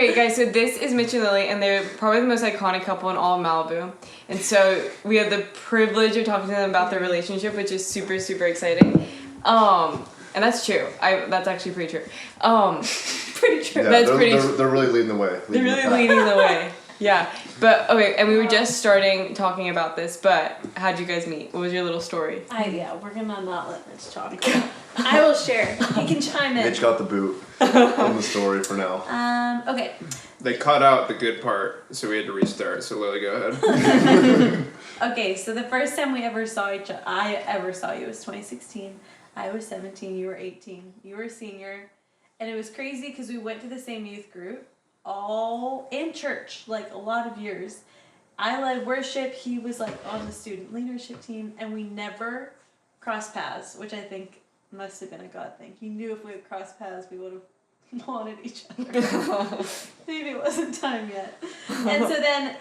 Okay, guys, so this is Mitch and Lily, and they're probably the most iconic couple in all of Malibu. And so we have the privilege of talking to them about their relationship, which is super, super exciting. And that's true. That's actually pretty true. Pretty true. Yeah, that's pretty true. They're really leading the way. They're really leading the way. Yeah. But, okay, and we were just starting talking about this, but how'd you guys meet? What was your little story? We're gonna not let Mitch talk. I will share. He can chime in. Mitch got the boot on the story for now. Okay. They cut out the good part, so we had to restart. So Lily, go ahead. Okay, so the first time I ever saw you was 2016. I was 17, you were 18. You were a senior. And it was crazy because we went to the same youth group, all in church, like a lot of years. I led worship, he was like on the student leadership team, and we never crossed paths, which I think must have been a God thing. He knew if we had crossed paths, we would have wanted each other. Maybe it wasn't time yet. And so then,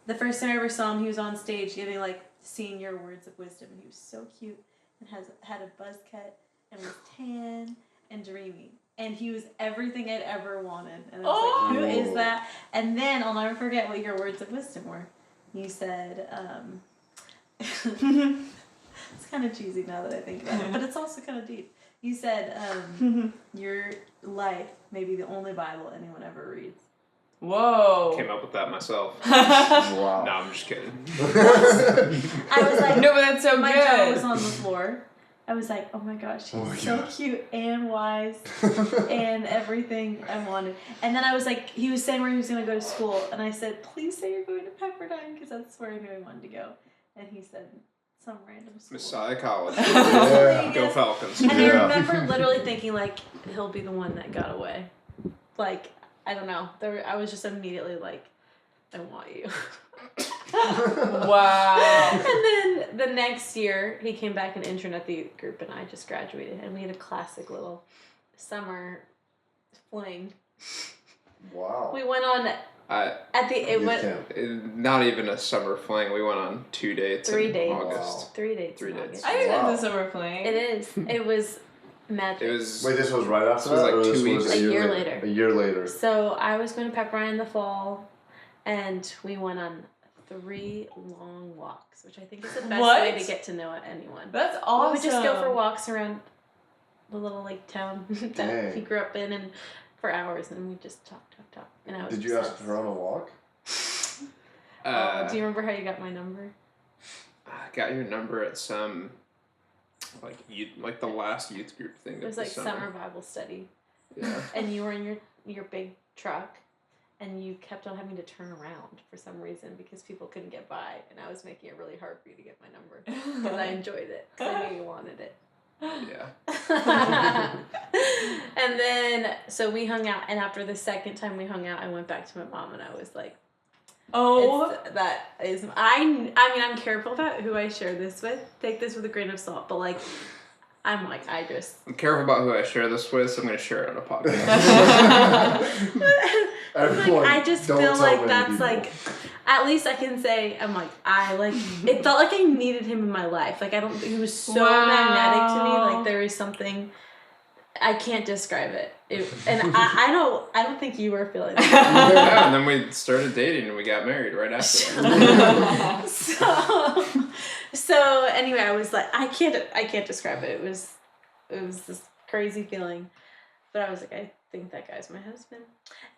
the first time I ever saw him, he was on stage giving like senior words of wisdom, and he was so cute and had a buzz cut and was tan and dreamy. And he was everything I'd ever wanted. And I was like, who is that? And then I'll never forget what your words of wisdom were. You said, it's kind of cheesy now that I think about it, but it's also kind of deep. You said, your life may be the only Bible anyone ever reads. Whoa. Came up with that myself. Wow. No, I'm just kidding. I was like, no, but that's so my good. jaw was on the floor. I was like, oh my gosh, he's so cute and wise and everything I wanted. And then I was like, he was saying where he was going to go to school. And I said, please say you're going to Pepperdine because that's where I knew I wanted to go. And he said, some random school. Messiah College. Yeah. Go Falcons. And I remember literally thinking, like, he'll be the one that got away. Like, I don't know. I was just immediately like, I want you. Wow. And then the next year, he came back and interned at the youth group, and I just graduated. And we had a classic little summer fling. Wow. We went on Not even a summer fling. We went on 2 dates 3 in dates. August. 3 dates. 3 in dates. August. I didn't Wow. know the summer fling. It is. It was magic. It was. Wait, this was right after This was that? like or 2 this weeks. was A year later. A year later. So I was going to Pepperdine in the fall, and we went on 3 long walks, which I think is the best way to get to know anyone. That's awesome. We would just go for walks around the little lake town that he grew up in, and for hours, and we just talk. And I was Did you obsessed. ask her on a walk? Do you remember how you got my number? I got your number at some, like the last youth group thing. It was like summer Bible study. Yeah. And you were in your big truck, and you kept on having to turn around for some reason because people couldn't get by, and I was making it really hard for you to get my number because I enjoyed it because I knew you wanted it. Yeah. And then so we hung out, and after the second time we hung out, I went back to my mom, and I was like, I mean, I'm careful about who I share this with. Take this with a grain of salt, but like, I'm careful about who I share this with, so I'm going to share it on a podcast. I just feel like that's like, at least I can say, it felt like I needed him in my life. Like, he was so magnetic to me. Like, there is something, I can't describe it. I don't think you were feeling that. Yeah, and then we started dating and we got married right after. So anyway, I was like, I can't describe it. It was this crazy feeling, but I was like, I think that guy's my husband.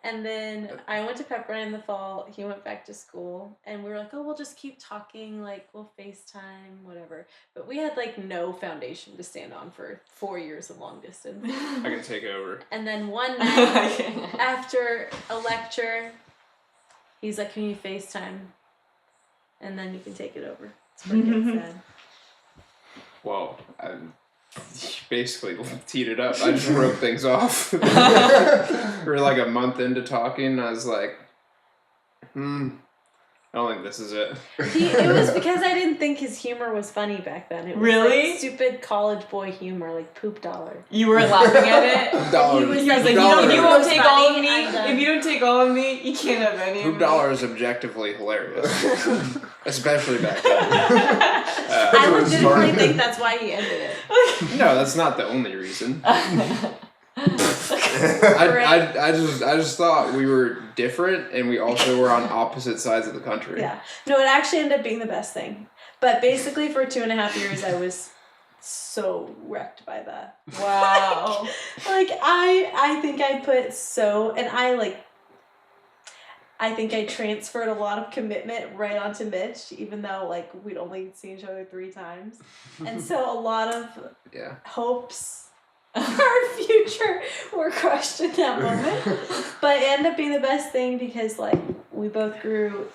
And then I went to Pepperdine in the fall. He went back to school, and we were like, oh, we'll just keep talking. Like, we'll FaceTime, whatever. But we had like no foundation to stand on for 4 years of long distance. I can take over. And then one night after a lecture, he's like, can you FaceTime? And then you can take it over. That's what it said. Well, I basically teed it up. I just broke things off. We were like a month into talking, and I was like, I don't think this is it. It was because I didn't think his humor was funny back then. It was Really? like stupid college boy humor, like poop dollar. You were laughing at it? Dollar. He was He was like, you won't take all of me. If you don't take all of me, you can't have any of Poop me. dollar is objectively hilarious. Especially back then. I legitimately think that's why he ended it. No, that's not the only reason. I just thought we were different, and we also were on opposite sides of the country. Yeah. No, it actually ended up being the best thing. But basically, for 2.5 years, I was so wrecked by that. Wow. Like, I think I put so, and I think I transferred a lot of commitment right onto Mitch, even though, like, we'd only seen each other 3 times. And so a lot of hopes for our future were crushed in that moment. But it ended up being the best thing because, like, we both grew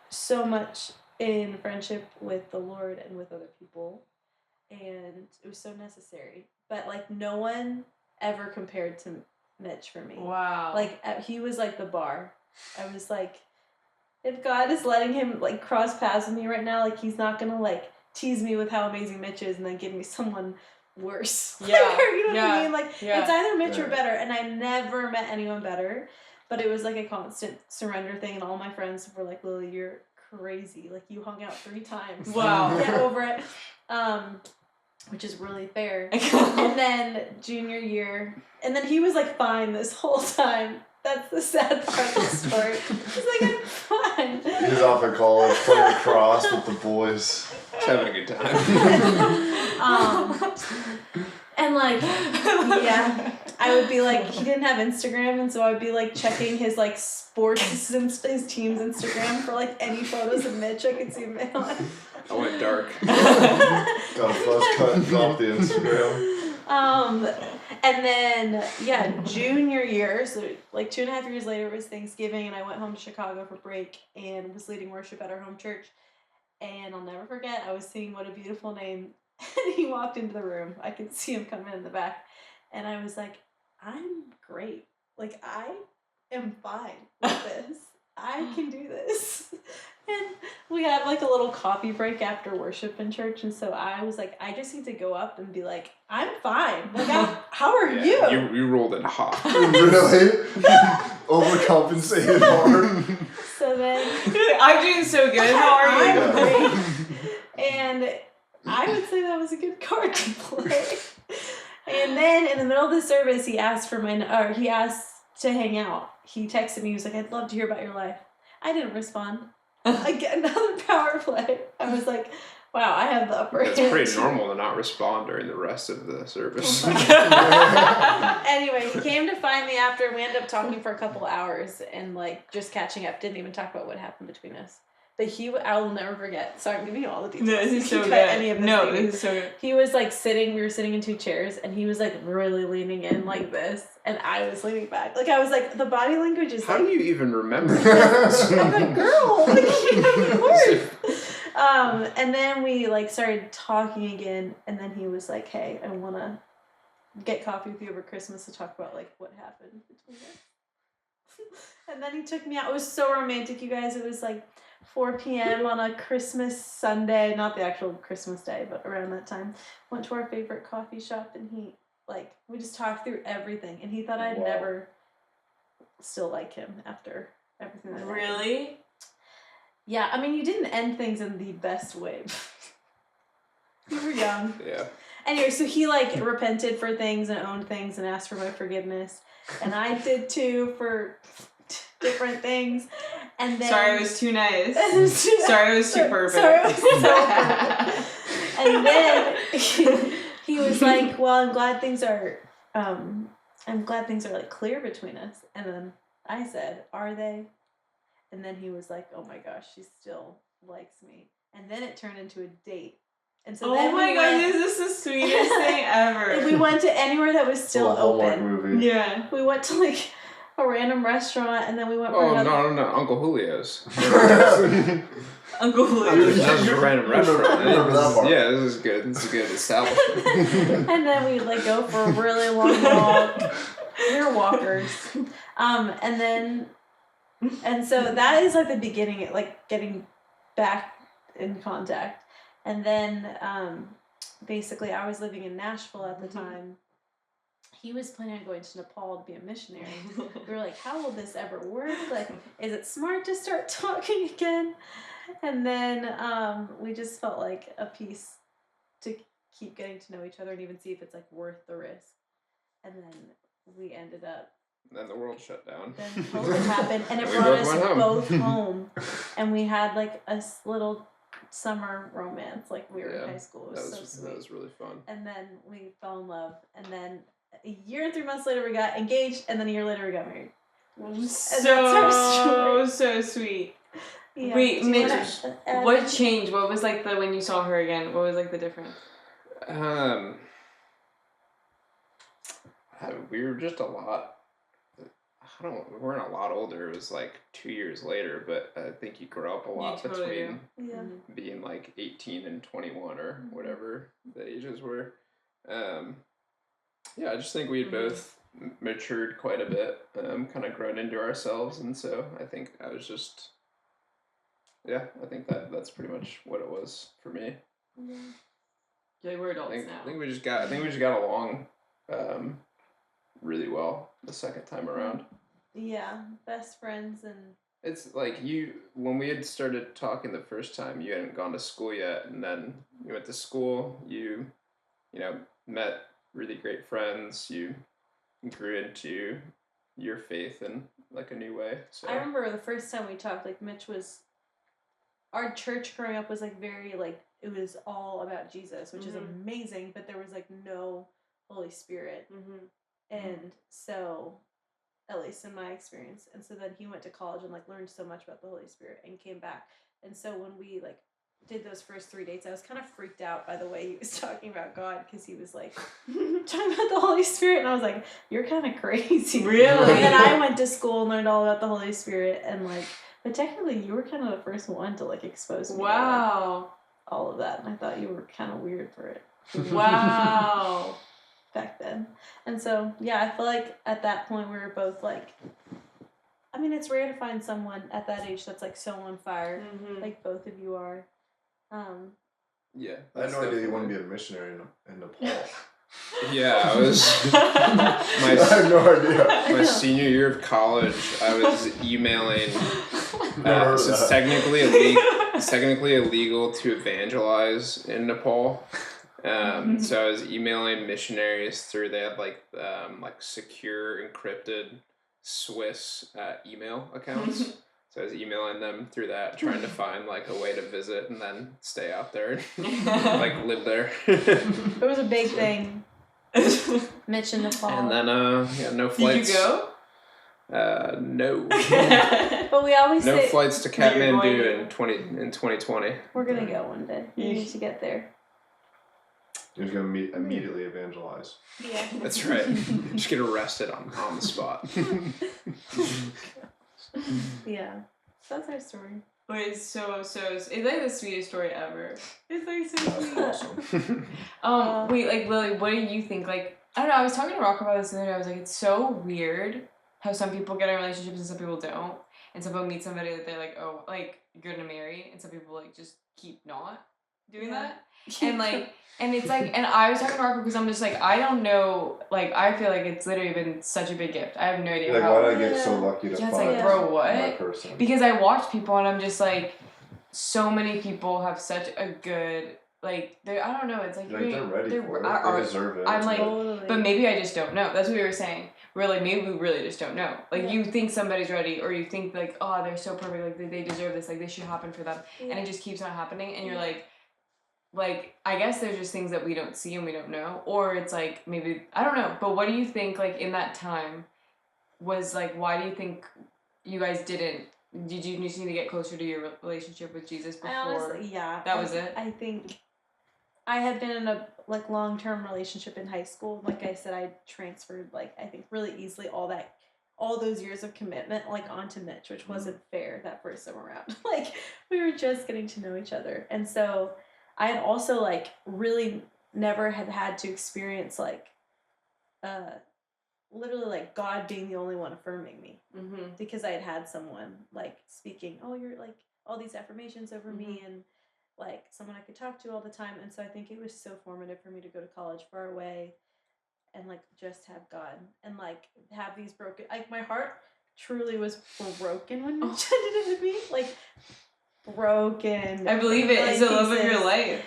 so much in friendship with the Lord and with other people. And it was so necessary. But, like, no one ever compared to Mitch for me. Wow. Like, he was, like, the bar. I was like, if God is letting him, like, cross paths with me right now, like, he's not gonna, like, tease me with how amazing Mitch is and then give me someone worse. Yeah. You know what I mean? Like, it's either Mitch or Yeah. better. And I never met anyone better. But it was, like, a constant surrender thing. And all my friends were like, Lily, you're crazy. Like, you hung out 3 times. Wow. Get over it. Which is really fair. And then junior year, and then he was, like, fine this whole time. That's the sad part of the story. He's like, I'm fine. He's off at college playing lacrosse with the boys. Just having a good time. And, like, yeah, I would be like, he didn't have Instagram, and so I would be, like, checking his, like, sports, his team's Instagram for, like, any photos of Mitch I could see him on. I went dark. Got a buzz cut and dropped the Instagram. And then, junior year, so, like, 2.5 years later, it was Thanksgiving, and I went home to Chicago for break and was leading worship at our home church. And I'll never forget, I was singing What a Beautiful Name, and he walked into the room. I could see him come in the back. And I was like, I'm great. Like, I am fine with this. I can do this. And we had, like, a little coffee break after worship in church. And so I was like, I just need to go up and be like, I'm fine. Like, how are you? You rolled in hot. Really? Overcompensated hard. So then... I'm doing so good. How are you? I'm great. And I would say that was a good card to play. And then in the middle of the service, he asked to hang out. He texted me. He was like, I'd love to hear about your life. I didn't respond. I get another power play. I was like, wow, I have the upper hand. It's pretty normal to not respond during the rest of the service. Anyway, he came to find me after, and we ended up talking for a couple hours and, like, just catching up. Didn't even talk about what happened between us. But I will never forget. Sorry, I'm giving you all the details. No, this is so good. This is so good. He was, like, we were sitting in 2 chairs, and he was, like, really leaning in like this, and I was leaning back. Like, I was like, the body language is How like... do you even remember that? I'm like, girl, like, it works. And then we, like, started talking again, and then he was like, hey, I want to get coffee with you over Christmas to talk about, like, what happened between us. And then he took me out. It was so romantic, you guys. It was, like, 4 p.m. on a Christmas Sunday, not the actual Christmas day, but around that time. Went to our favorite coffee shop, and we just talked through everything, and he thought I'd never still like him after everything that Really? Yeah, I mean, you didn't end things in the best way. You were young. Yeah. Anyway, so he, like, repented for things and owned things and asked for my forgiveness, and I did too for different things. And then Sorry, I was too nice. Sorry, I was too perfect. Sorry, I was so perfect. And then he was like, "Well, I'm glad things are like clear between us." And then I said, "Are they?" And then he was like, "Oh my gosh, she still likes me." And then it turned into a date. And so Oh my god, this is the sweetest thing ever. And we went to anywhere that was still Hallmark open. movie. Yeah. We went to, like, a random restaurant, and then we went for Oh, another... no, Uncle Julio's. Uncle That Julio. was just a random restaurant. Remember that part. Yeah, this is good. This is a good establishment. And then we'd, like, go for a really long walk. We were walkers. And so that is, like, the beginning, like, getting back in contact. And then, basically, I was living in Nashville at the time. He was planning on going to Nepal to be a missionary. We were like, how will this ever work? Like, is it smart to start talking again? And then we just felt like a piece to keep getting to know each other and even see if it's, like, worth the risk. And then we ended up. And then the world shut down. Then COVID happened, and it We brought both us went home. both home, and we had like a little summer romance, like we were in high school. It was so sweet. That was really fun. And then we fell in love, and then a year and 3 months later we got engaged, and then a year later we got married. So sweet. Yeah. Wait, Do you Mitch, wanna what add- changed? What was like when you saw her again? What was like the difference? We were just a lot. We weren't a lot older. It was like 2 years later, but I think you grow up a lot between being like 18 and 21 or whatever the ages were. Yeah, I just think we had both matured quite a bit, kind of grown into ourselves, and so I think I was just, I think that's pretty much what it was for me. Yeah, we're adults now. I think we just got along really well the second time around. Yeah, best friends and. It's like when we had started talking the first time, you hadn't gone to school yet, and then you went to school, you met really great friends, you grew into your faith in like a new way. So I remember the first time we talked, like Mitch our church growing up was like very like, it was all about Jesus, which is amazing, but there was like no Holy Spirit. And so, at least in my experience, and so then he went to college and like learned so much about the Holy Spirit and came back. And so when we like did those first 3 dates, I was kind of freaked out by the way he was talking about God, because he was like talking about the Holy Spirit, and I was like, you're kind of crazy. Really? And then I went to school and learned all about the Holy Spirit, and like, but technically you were kind of the first one to like expose me to like, all of that, and I thought you were kind of weird for it. Wow. Back then. And so, yeah, I feel like at that point we were both like, I mean, it's rare to find someone at that age that's like so on fire, like both of you are. Yeah. I had no idea you wanted to be a missionary in Nepal. Yeah, I was. I had no idea. My senior year of college, I was emailing. So it's technically illegal to evangelize in Nepal. So I was emailing missionaries through. They had like secure encrypted Swiss email accounts. So I was emailing them through that, trying to find like a way to visit and then stay out there, and, like live there. It was a big thing. Mitch in Nepal. And then no flights. Did you go? No. But we always No say flights to Kathmandu in 2020. we're gonna go one day. We need to get there. You're just gonna immediately evangelize. Yeah. That's right. Just get arrested on the spot. Yeah. So that's our story. But it's so it's like the sweetest story ever. It's like so That's sweet. awesome. Wait, like Lily, what do you think? Like, I don't know, I was talking to Rocco about this the other day. I was like, it's so weird how some people get in relationships and some people don't. And some people meet somebody that they're like, oh, like, you're gonna marry, and some people like just keep not doing that. And like, and it's like, and I was talking to Rocco because I'm just like, I don't know, like, I feel like it's literally been such a big gift. I have no idea Like, how. why did I get so lucky to Yeah, it's find like, bro, that what? person? Because I watch people and I'm just like, so many people have such a good, like, I don't know, it's like, Like, they're ready for it. they deserve it. I'm It's like, Totally. but maybe I just don't know. That's what we were saying. We're like, maybe we really just don't know. Like, you think somebody's ready, or you think, like, oh, they're so perfect, like, they deserve this, like, this should happen for them. And it just keeps on happening, and you're like, I guess there's just things that we don't see and we don't know. Or it's like, maybe, I don't know. But what do you think, like, in that time, was, like, why do you think you guys did you just need to get closer to your relationship with Jesus before? I honestly, That was it? I think I had been in a like long-term relationship in high school. Like I said, I transferred like I think really easily all those years of commitment like onto Mitch, which wasn't fair that first time around. Like we were just getting to know each other. And so I had also like really never had to experience like literally like God being the only one affirming me, because I had someone like speaking, oh, you're like all these affirmations over me, and like someone I could talk to all the time. And so I think it was so formative for me to go to college far away and like just have God and like have these broken, like my heart truly was broken when Mitch ended it with me, like broken. I believe it. It's the love of your life.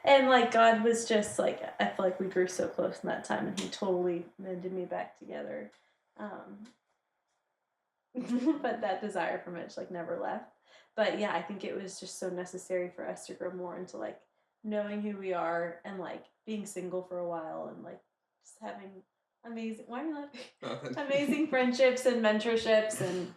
And like God was just like, I feel like we grew so close in that time, and He totally mended me back together. But that desire for Mitch like never left. But yeah, I think it was just so necessary for us to grow more into like knowing who we are and like being single for a while and like just having amazing, why are you laughing? Amazing friendships and mentorships and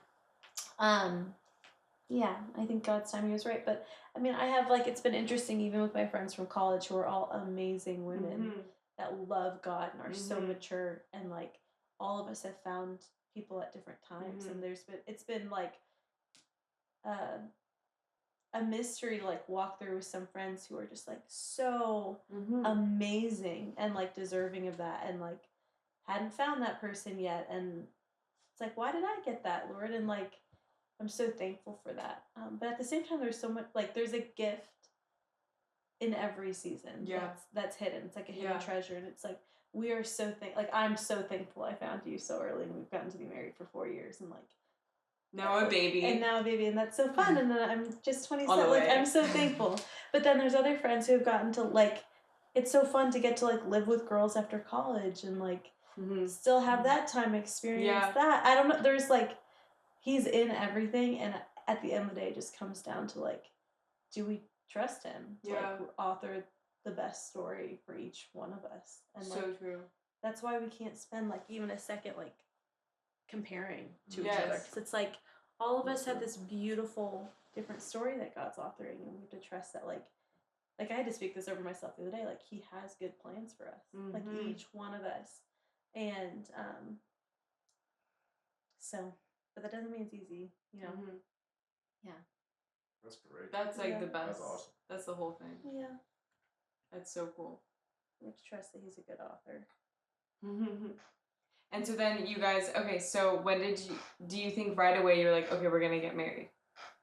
yeah, I think God's timing was right. But I mean, I have like, it's been interesting even with my friends from college who are all amazing women that love God and are so mature, and like all of us have found people at different times, and it's been like a mystery to like walk through with some friends who are just like so amazing and like deserving of that, and like hadn't found that person yet, and it's like, why did I get that, Lord? And like I'm so thankful for that. But at the same time, there's so much, like there's a gift in every season that's hidden. It's like a hidden treasure, and it's like we are so I'm so thankful I found you so early, and we've gotten to be married for 4 years, and like now a baby, and that's so fun. And then I'm just 27. Like I'm so thankful. But then there's other friends who have gotten to like, it's so fun to get to like live with girls after college and like still have that time experience that. I don't know. There's like, He's in everything, and at the end of the day, it just comes down to like, do we trust Him to like author the best story for each one of us? And so like, true. That's why we can't spend like even a second like comparing to each other, because it's like all of us have this beautiful different story that God's authoring, and we have to trust that like I had to speak this over myself the other day, like He has good plans for us, like each one of us, and so. But that doesn't mean it's easy, you know. Yeah. That's great. That's like the best. That's awesome. That's the whole thing. Yeah. That's so cool. We have to trust that He's a good author. And so then you guys, okay, so when do you think right away you're like, okay, we're going to get married?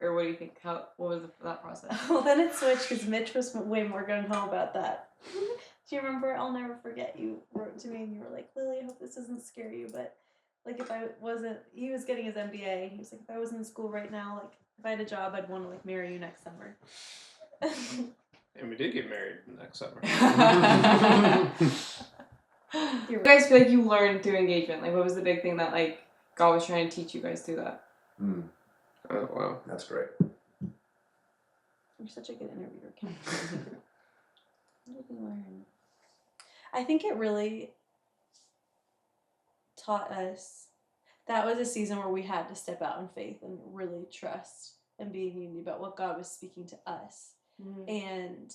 Or what do you think? What was that process? Well, then it switched because Mitch was way more gung-ho about that. Do you remember? I'll never forget, you wrote to me and you were like, Lily, I hope this doesn't scare you, but like if I wasn't, he was getting his MBA, he was like, if I wasn't in school right now, like if I had a job, I'd want to like marry you next summer. And we did get married next summer. You guys feel like you learned through engagement? Like what was the big thing that like God was trying to teach you guys through that? Oh wow, that's great. You're such a good interviewer, Kim. What did we learn? I think it really taught us, that was a season where we had to step out in faith and really trust and be in unity about what God was speaking to us. And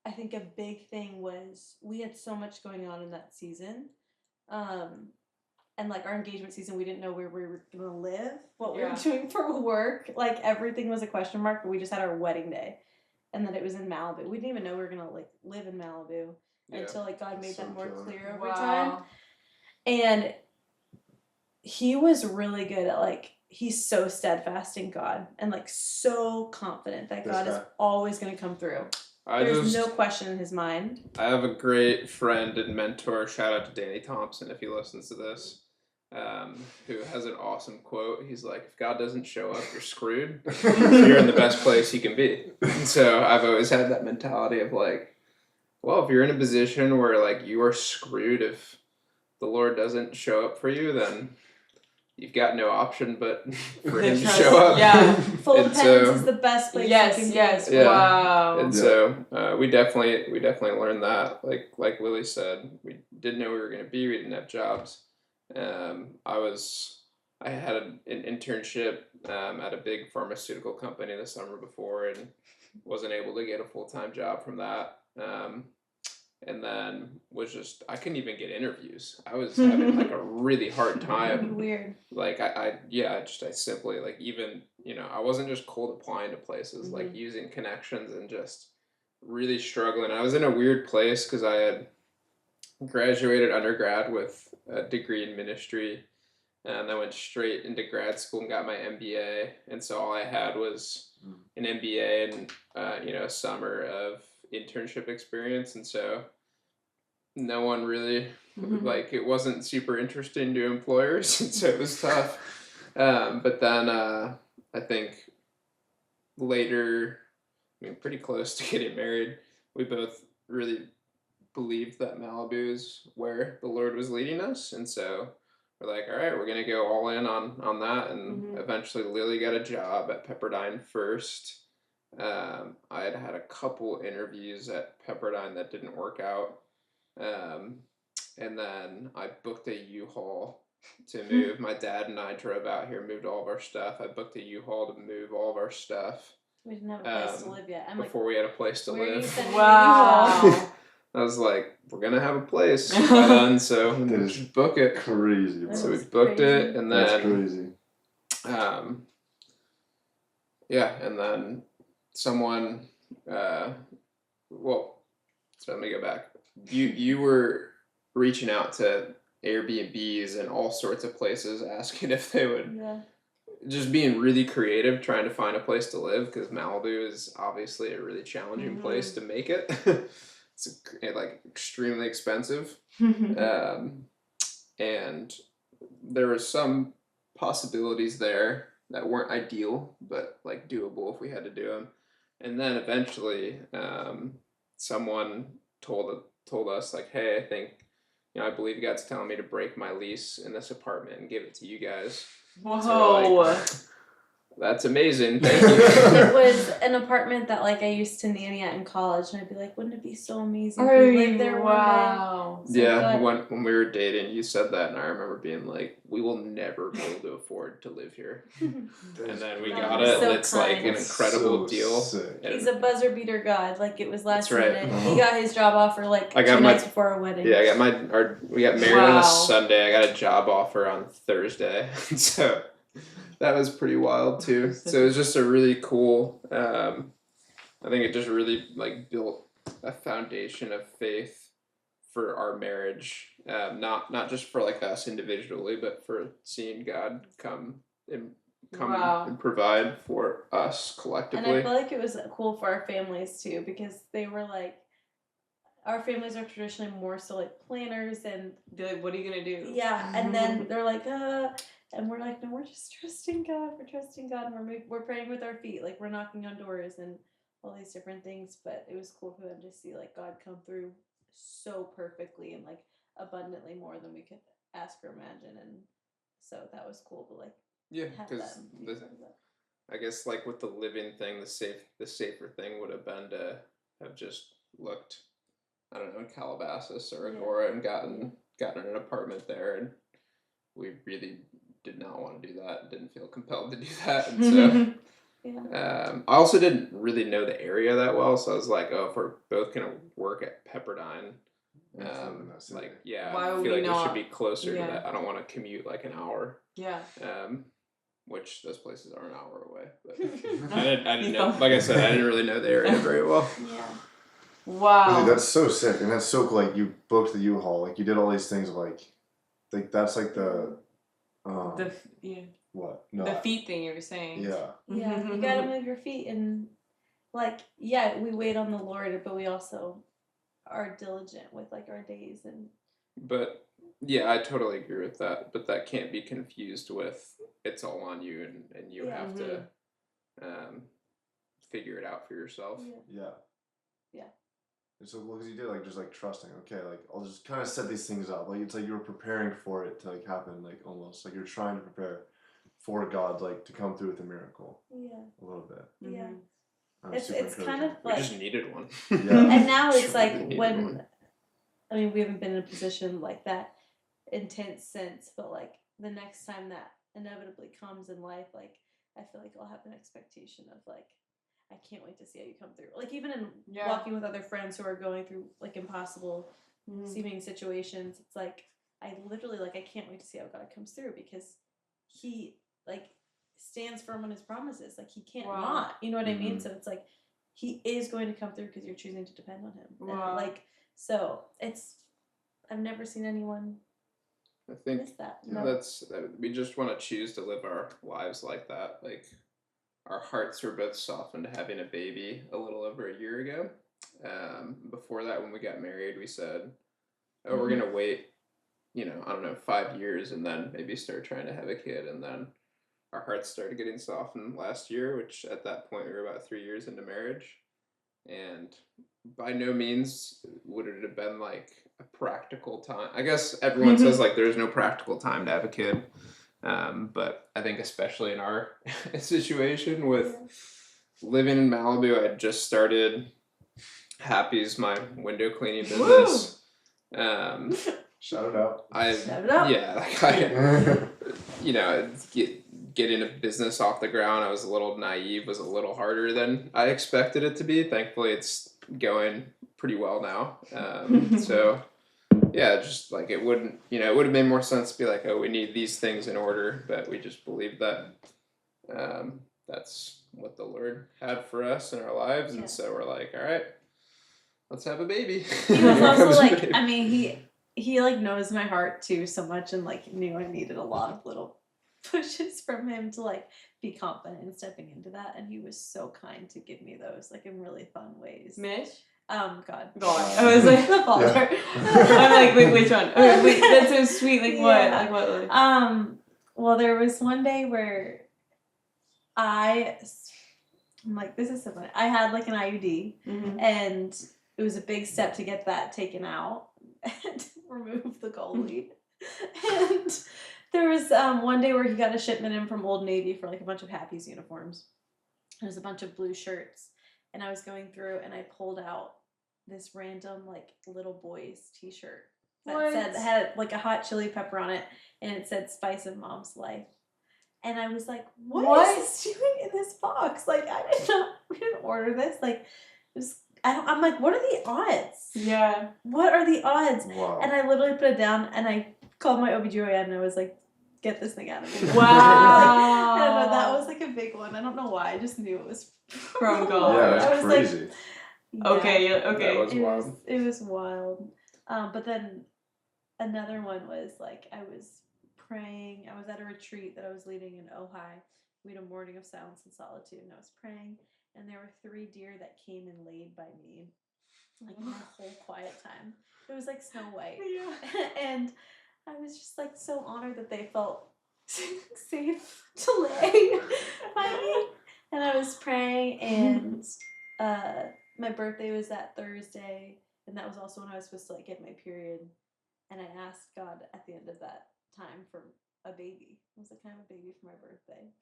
I think a big thing was we had so much going on in that season. And like our engagement season, we didn't know where we were going to live, what we were doing for work. Like everything was a question mark, but we just had our wedding day. And then it was in Malibu. We didn't even know we were going to like live in Malibu until like God made that more clear over time. And He was really good at like, He's so steadfast in God and like so confident that God is always going to come through. There's no question in His mind. I have a great friend and mentor. Shout out to Danny Thompson if he listens to this. Who has an awesome quote. He's like, if God doesn't show up, you're screwed. You're in the best place you can be. And so I've always had that mentality of like, well, if you're in a position where like you are screwed, if the Lord doesn't show up for you, then you've got no option but for Him to show up. Yeah. Full dependence is the best place. Yes. Yeah. Wow. And so we definitely learned that. Like Lily said, we didn't know we were going to be. We didn't have jobs. I had an internship at a big pharmaceutical company the summer before and wasn't able to get a full-time job from that. And then I couldn't even get interviews. I was having like a really hard time. Weird. Like I simply like, even, I wasn't just cold applying to places, like using connections and just really struggling. I was in a weird place because I had graduated undergrad with a degree in ministry, and I went straight into grad school and got my MBA. And so all I had was an MBA and a summer of internship experience. And so no one really like, it wasn't super interesting to employers, and so it was tough. But then I think later pretty close to getting married. We both really believed that Malibu is where the Lord was leading us, and so we're like, all right, we're gonna go all in on that. And eventually, Lily got a job at Pepperdine first. I had a couple interviews at Pepperdine that didn't work out, and then I booked a U-Haul to move. My dad and I drove out here, moved all of our stuff. I booked a U-Haul to move all of our stuff. We didn't have a place to live yet. I'm before we had a place to where are you live. sending Wow. I was like, we're gonna have a place by then, so That is just book it. Crazy, bro. So we That's booked crazy. it, and That's then crazy. and then someone, well, so let me go back. You were reaching out to Airbnbs and all sorts of places asking if they would, Yeah. just being really creative, trying to find a place to live, because Malibu is obviously a really challenging place to make it. It's like extremely expensive, and there were some possibilities there that weren't ideal, but like doable if we had to do them. And then eventually, someone told us like, "Hey, I think, I believe God's telling me to break my lease in this apartment and give it to you guys." Whoa. So we're like, that's amazing. Thank you. It was an apartment that like I used to nanny at in college, and I'd be like, wouldn't it be so amazing if we lived there wow. one day? So Yeah, God- when we were dating, you said that, and I remember being like, "We will never be able to afford to live here." And then we God, got he's it, so and it's like an kind. incredible deal. Sick. And He's a buzzer beater god. Like it was last That's right. minute. He got his job offer like I got 2 my- nights before our wedding. yeah, we got married on Wow. a Sunday. I got a job offer on Thursday, so that was pretty wild too. So it was just a really cool. I think it just really like built a foundation of faith for our marriage. Not just for like us individually, but for seeing God come Wow. and provide for us And I collectively. feel like it was cool for our families too, because they were like, our families are traditionally more so like planners and Be like, what are you gonna do? yeah, and then they're like, and we're like, no, we're just trusting God. We're trusting God, and we're praying with our feet, like we're knocking on doors and all these different things. But it was cool for them to see like God come through so perfectly and like abundantly more than we could ask or imagine, and so that was cool to like Yeah, have because that. And be part of that. I guess like with the living thing, the safer thing would have been to have just looked, I don't know, in Calabasas or Yeah. Agora and gotten an apartment there, and we really did not want to do that. Didn't feel compelled to do that, and so Yeah. I also didn't really know the area that well, so I was like, oh, if we're both gonna work at Pepperdine, Let's live in that city. like yeah, Why I would feel we like we should not? be closer Yeah. to that. I don't want to commute like an hour. Yeah. Which those places are an hour away, but I didn't know. Like I said, I didn't really know the area very well. Yeah. Wow. Dude, that's so sick, and that's so cool. Like you booked the U-Haul, like you did all these things. Like that's like the yeah. what? No, The feet thing you were saying. Yeah. Yeah, you gotta move your feet and like yeah, we wait on the Lord, but we also are diligent with like our days and But yeah, I totally agree with that. But that can't be confused with it's all on you, and you Yeah. have to figure it out for yourself. Yeah. Yeah. And so, because you did like just like trusting. Okay, like I'll just kind of set these things up. Like it's like you were preparing for it to like happen. Like almost like you're trying to prepare for God, like to come through with a miracle. yeah, A little bit. yeah. Super It's kind of encouraging. We like just needed one. Yeah. and now it's Just like really needed when one. I mean we haven't been in a position like that intense since, but like the next time that inevitably comes in life, like I feel like I'll have an expectation of like I can't wait to see how you come through. Like even in walking with other friends who are going through like impossible seeming situations, it's like I literally like I can't wait to see how God comes through because he like stands firm on his promises. Like he can't not. You know what I mean? So it's like he is going to come through because you're choosing to depend on him. And like so it's I've never seen anyone I think miss that. we just want to choose to live our lives like that. Like our hearts were both softened to having a baby a little over a year ago. Before that, when we got married, we said, "Oh, we're gonna wait, I don't know, 5 years, and then maybe start trying to have a kid." And then our hearts started getting softened last year, which at that point we were about 3 years into marriage. and by no means would it have been like a practical time. I guess everyone says like there's no practical time to have a kid, but I think especially in our situation with living in Malibu, I had just started Happy's my window cleaning business. Shout it out. Shout it out. Yeah, like I, you know, getting a business off the ground, I was a little naive, was a little harder than I expected it to be. Thankfully, it's going pretty well now. So, yeah, just like it wouldn't, it would have made more sense to be like, oh, we need these things in order, but we just believed that that's what the Lord had for us in our lives, and so we're like, all right, let's have a baby. He was also like, I mean, he like knows my heart too so much, and like knew I needed a lot of little pushes from him to like be confident in stepping into that, and he was so kind to give me those like in really fun ways. Mitch? God. I was like, the father. I'm like, wait, which one? Okay, wait, that's so sweet. Like what? Like what? Like? Well, there was one day where I'm like, this is so funny. I had like an IUD, and it was a big step to get that taken out and remove the goalie. And there was one day where he got a shipment in from Old Navy for like a bunch of Happy's uniforms. There's a bunch of blue shirts, and I was going through and I pulled out this random like little boy's t-shirt that had like a hot chili pepper on it, and it said "Spice of Mom's Life." And I was like, what is this doing in this box? Like, we didn't order this. Like, I'm like, what are the odds? Yeah. What are the odds? Wow. And I literally put it down, and I called my OBGYN, and I was like, get this thing out of me. Wow. I don't know, that was like a big one. I don't know why. I just knew it was from God. Yeah, I that's was crazy. like, Okay, okay. That was wild. It was wild. But then another one was like, I was praying. I was at a retreat that I was leading in Ojai. We had a morning of silence and solitude, and I was praying, and there were 3 deer that came and laid by me, like my whole quiet time. It was like Snow White. Yeah. And I was just like so honored that they felt safe to lay by me. And I was praying, and my birthday was that Thursday, and that was also when I was supposed to like get my period. And I asked God at the end of that time for a baby. I was like, can I have a baby for my birthday?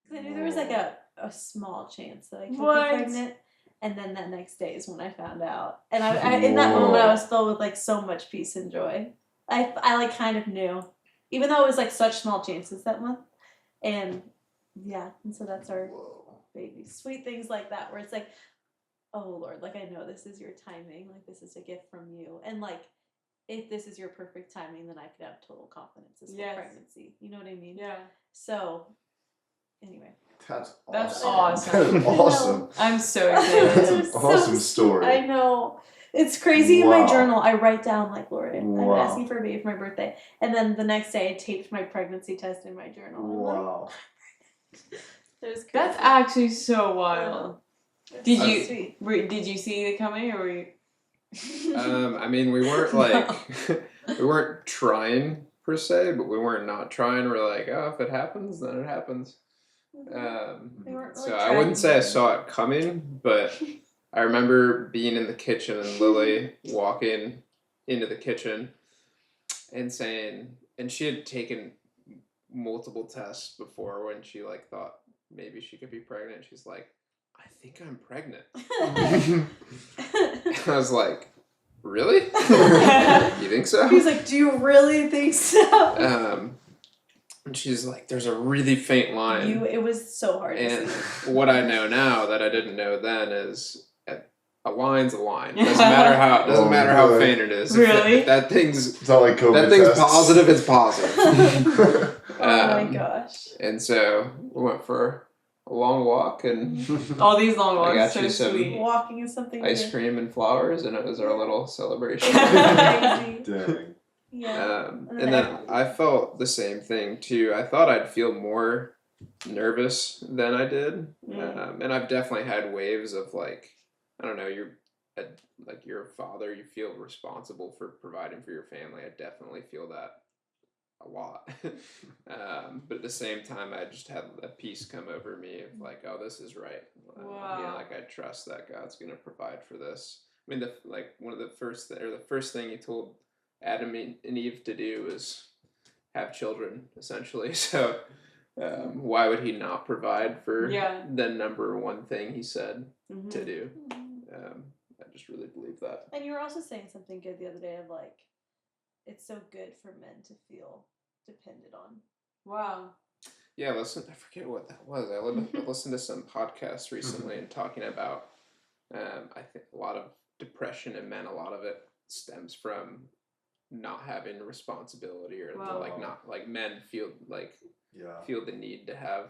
Because I knew there was like a small chance that I could be pregnant. And then that next day is when I found out. And I in that moment, I was filled with like so much peace and joy. I like kind of knew, even though it was like such small chances that month. And yeah, and so that's our baby. Sweet things like that, where it's like, oh Lord, like I know this is your timing, like this is a gift from you, and like if this is your perfect timing, then I could have total confidence in pregnancy. You know what I mean? Yeah. So anyway, That's awesome. That is awesome. I'm so excited. That's an awesome story. I know. It's crazy. In my journal, I write down like, Lord, I'm asking for a baby for my birthday, and then the next day I taped my pregnancy test in my journal. Wow. That's actually so wild. Did you see it coming, or were you? I mean, we weren't like we weren't trying per se, but we weren't not trying. We're like, oh, if it happens, then it happens. So I wouldn't say I saw it coming, but I remember being in the kitchen and Lily walking into the kitchen and saying, and she had taken multiple tests before when she like thought maybe she could be pregnant. She's like, I think I'm pregnant. I was like, really? You think so? He's like, do you really think so? And she's like, there's a really faint line. It was so hard and to see. What I know now that I didn't know then is a line's a line. Doesn't matter how faint it is. Really? If that thing's it's not like COVID that thing's tests. positive, it's positive. Oh my gosh. And so we went for a long walk, and all these long walks. I got so you some sweet. Walking is something. Ice cream and flowers, and it was our little celebration. Crazy. Dang. Yeah. And then I felt the same thing too. I thought I'd feel more nervous than I did, and I've definitely had waves of like, I don't know, you're a father, you feel responsible for providing for your family. I definitely feel that a lot. But at the same time, I just had a peace come over me of like, oh, this is right. Wow. Like I trust that God's gonna provide for this. I mean, the first thing He told Adam and Eve to do was have children, essentially. So why would He not provide for the number one thing He said to do? I just really believe that. And you were also saying something good the other day of like, it's so good for men to feel depended on. Wow. Yeah, I forget what that was. I listened to some podcasts recently and talking about, I think a lot of depression in men, a lot of it stems from not having responsibility or men feel the need to have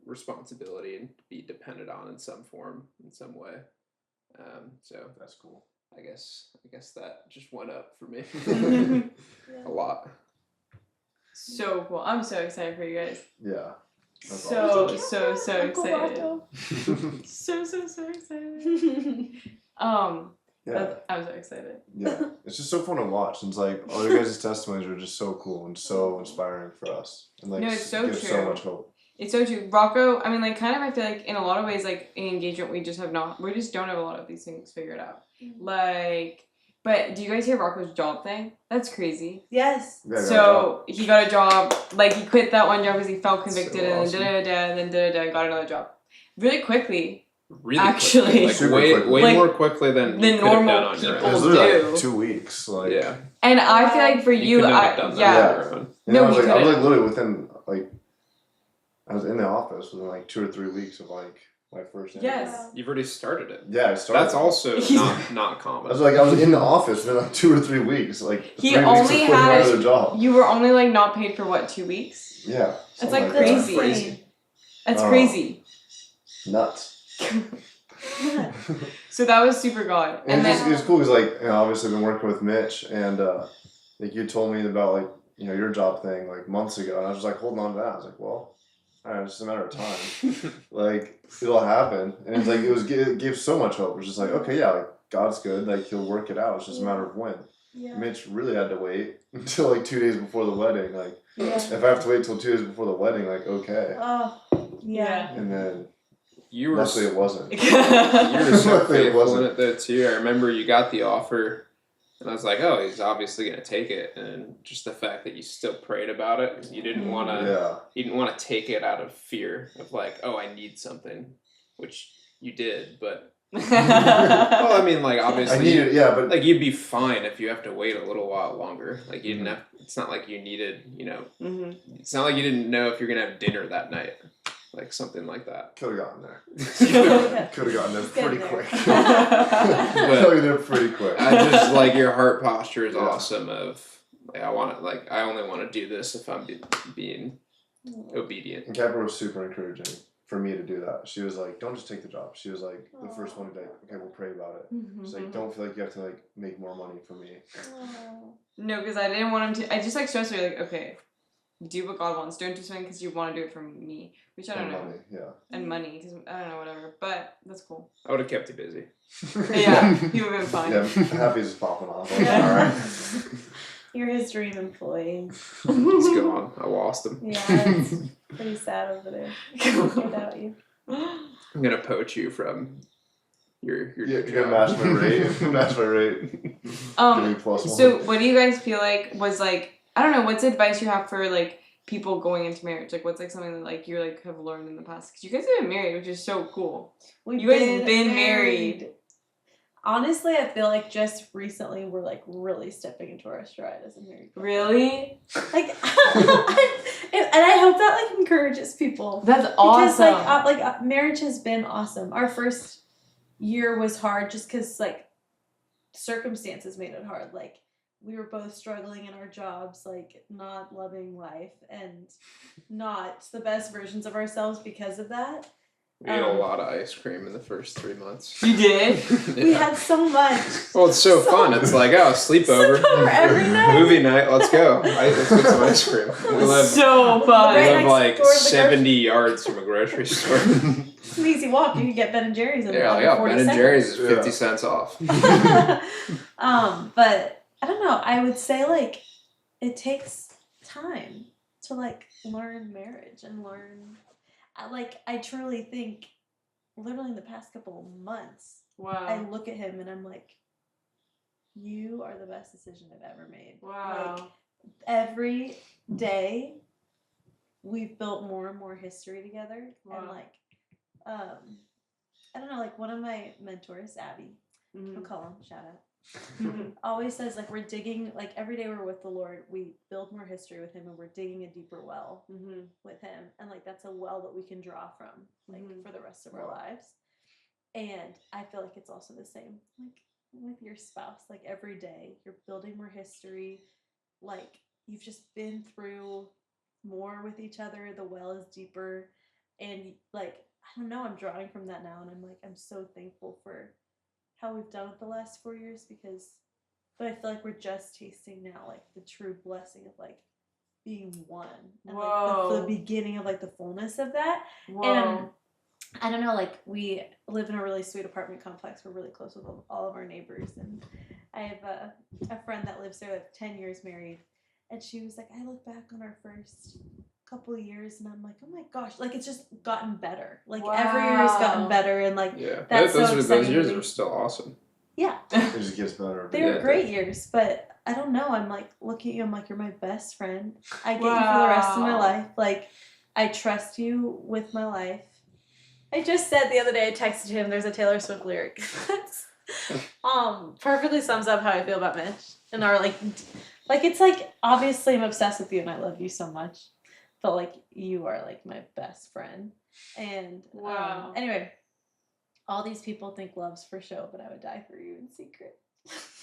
responsibility and be depended on in some form, in some way. So that's cool. I guess that just went up for me a lot. So cool. I'm so excited for you guys. Yeah. So excited. so excited. Yeah. I'm so excited. Yeah. It's just so fun to watch. And it's like all your guys' testimonies are just so cool and so inspiring for us. And like it's so gives true. so much hope. It's so true. Rocco, I mean, like, kind of, I feel like in a lot of ways, like, in engagement, we just don't have a lot of these things figured out. Like, but do you guys hear Rocco's job thing? That's crazy. Yes. Yeah, so he got a job, like, he quit that one job because he felt convicted, So and awesome. then got another job. Really quickly. Really Actually. quickly. Like, way Like, more quickly than you could have normal done on your people It own. was literally like do. 2 weeks. Like, Yeah. And I feel like for you, couldn't have done that yeah. on your own. No, I was you like couldn't. literally within like I was in the office within like 2 or 3 weeks of like my first interview. Yes. You've already started it. Yeah, I started. That's also not common. I was in the office within like 2 or 3 weeks. Like He 3 weeks only of quitting my had- other job. You were only, like, not paid for, what, 2 weeks? Yeah. That's, something like, that. crazy. Crazy. That's Oh. crazy. Nuts. So that was super God. And And it was then, cool because like obviously I've been working with Mitch and like you told me about like your job thing like months ago and I was just like holding on to that. I was like, well, all right, it's just a matter of time. Like it'll happen, and it's like it gave so much hope. It's just like okay, yeah, like God's good, like He'll work it out. It's just a matter of when. Yeah. Mitch really had to wait until like 2 days before the wedding. Like Yeah. if I have to wait till 2 days before the wedding, like okay, Oh. Yeah. and then You were luckily it wasn't. You were so Luckily it faithful in wasn't. it though too. I remember you got the offer, and I was like, "Oh, he's obviously gonna take it." And just the fact that you still prayed about it because you didn't want to, Yeah. you didn't want to take it out of fear of like, "Oh, I need something," which you did. But well, I mean, like obviously, I needed but like you'd be fine if you have to wait a little while longer. Like you didn't have. It's not like you needed. Mhm. It's not like you didn't know if you're gonna have dinner that night, like something like that. could have gotten there. Yeah. Could have gotten there Get pretty there. quick. But- Got there pretty quick. I just like your heart posture is Yeah. awesome. Of like, I only want to do this if I'm being obedient. And Capra was super encouraging for me to do that. She was like, don't just take the job. She was like, the first one to be like, okay, we'll pray about it. She's like, don't feel like you have to like make more money for me. Oh. No, because I didn't want him to. I just like stressed her, like, okay, do what God wants. Don't do something because you want to do it for me, which I don't And know. money, yeah. And money, because I don't know, whatever. But that's cool. I would have kept you busy. Yeah, he would have been fine. Yeah, Happy's just popping off. Like, Yeah. all right. You're his dream employee. He's gone. I lost him. Yeah, it's pretty sad over there without you. I'm gonna poach you from your Yeah, new you're job. gonna match my rate. Match my rate. Give me plus one. So what do you guys feel like was like? I don't know. What's advice you have for like people going into marriage? Like, what's like something that like you like have learned in the past? Because you guys have been married, which is so cool. We've You guys been married. Honestly, I feel like just recently we're like really stepping into our stride as a married couple. Really? Like, and I hope that like encourages people. That's Because awesome. marriage has been awesome. Our first year was hard just because like circumstances made it hard. Like we were both struggling in our jobs, like not loving life and not the best versions of ourselves because of that. We ate a lot of ice cream in the first 3 months. You did? We Yeah. had so much. Well, it's so fun. It's like, oh, sleepover. Sleepover every night. Movie night, let's go. Let's get some ice cream. We live, So we fun. Right live next like door to the 70 yards from a grocery store. It's an easy walk. You can get Ben and Jerry's in Yeah, under yeah. 40 Ben and seconds. Jerry's is Yeah. 50 cents off. But I don't know. I would say like it takes time to like learn marriage and learn. I truly think, literally in the past couple of months, Wow. I look at him and I'm like, you are the best decision I've ever made. Wow. Like, every day we've built more and more history together. Wow. And like, I don't know, like one of my mentors, Abby, I'll call him, shout out, always says like we're digging, like every day we're with the Lord, we build more history with him and we're digging a deeper well with him. And like that's a well that we can draw from like for the rest of our lives. And I feel like it's also the same like with your spouse. Like every day you're building more history. Like you've just been through more with each other. The well is deeper. And like, I don't know, I'm drawing from that now. And I'm like, I'm so thankful for how we've done it the last 4 years but I feel like we're just tasting now like the true blessing of like being one. And like the beginning of like the fullness of that. And I don't know, like we live in a really sweet apartment complex. We're really close with all of our neighbors. And I have a friend that lives there, like 10 years married. And she was like, I look back on our first couple of years and I'm like, oh my gosh, like it's just gotten better. Like every year has gotten better. And like, that's those years are still awesome. Yeah. It just gets better. They were great years, but I don't know. I'm like, looking at you, I'm like, you're my best friend. I get you for the rest of my life. Like, I trust you with my life. I just said the other day, I texted him, there's a Taylor Swift lyric. Perfectly sums up how I feel about Mitch. And our, like, it's like, obviously I'm obsessed with you and I love you so much. But, like, you are, like, my best friend. And, anyway, all these people think love's for show, but I would die for you in secret.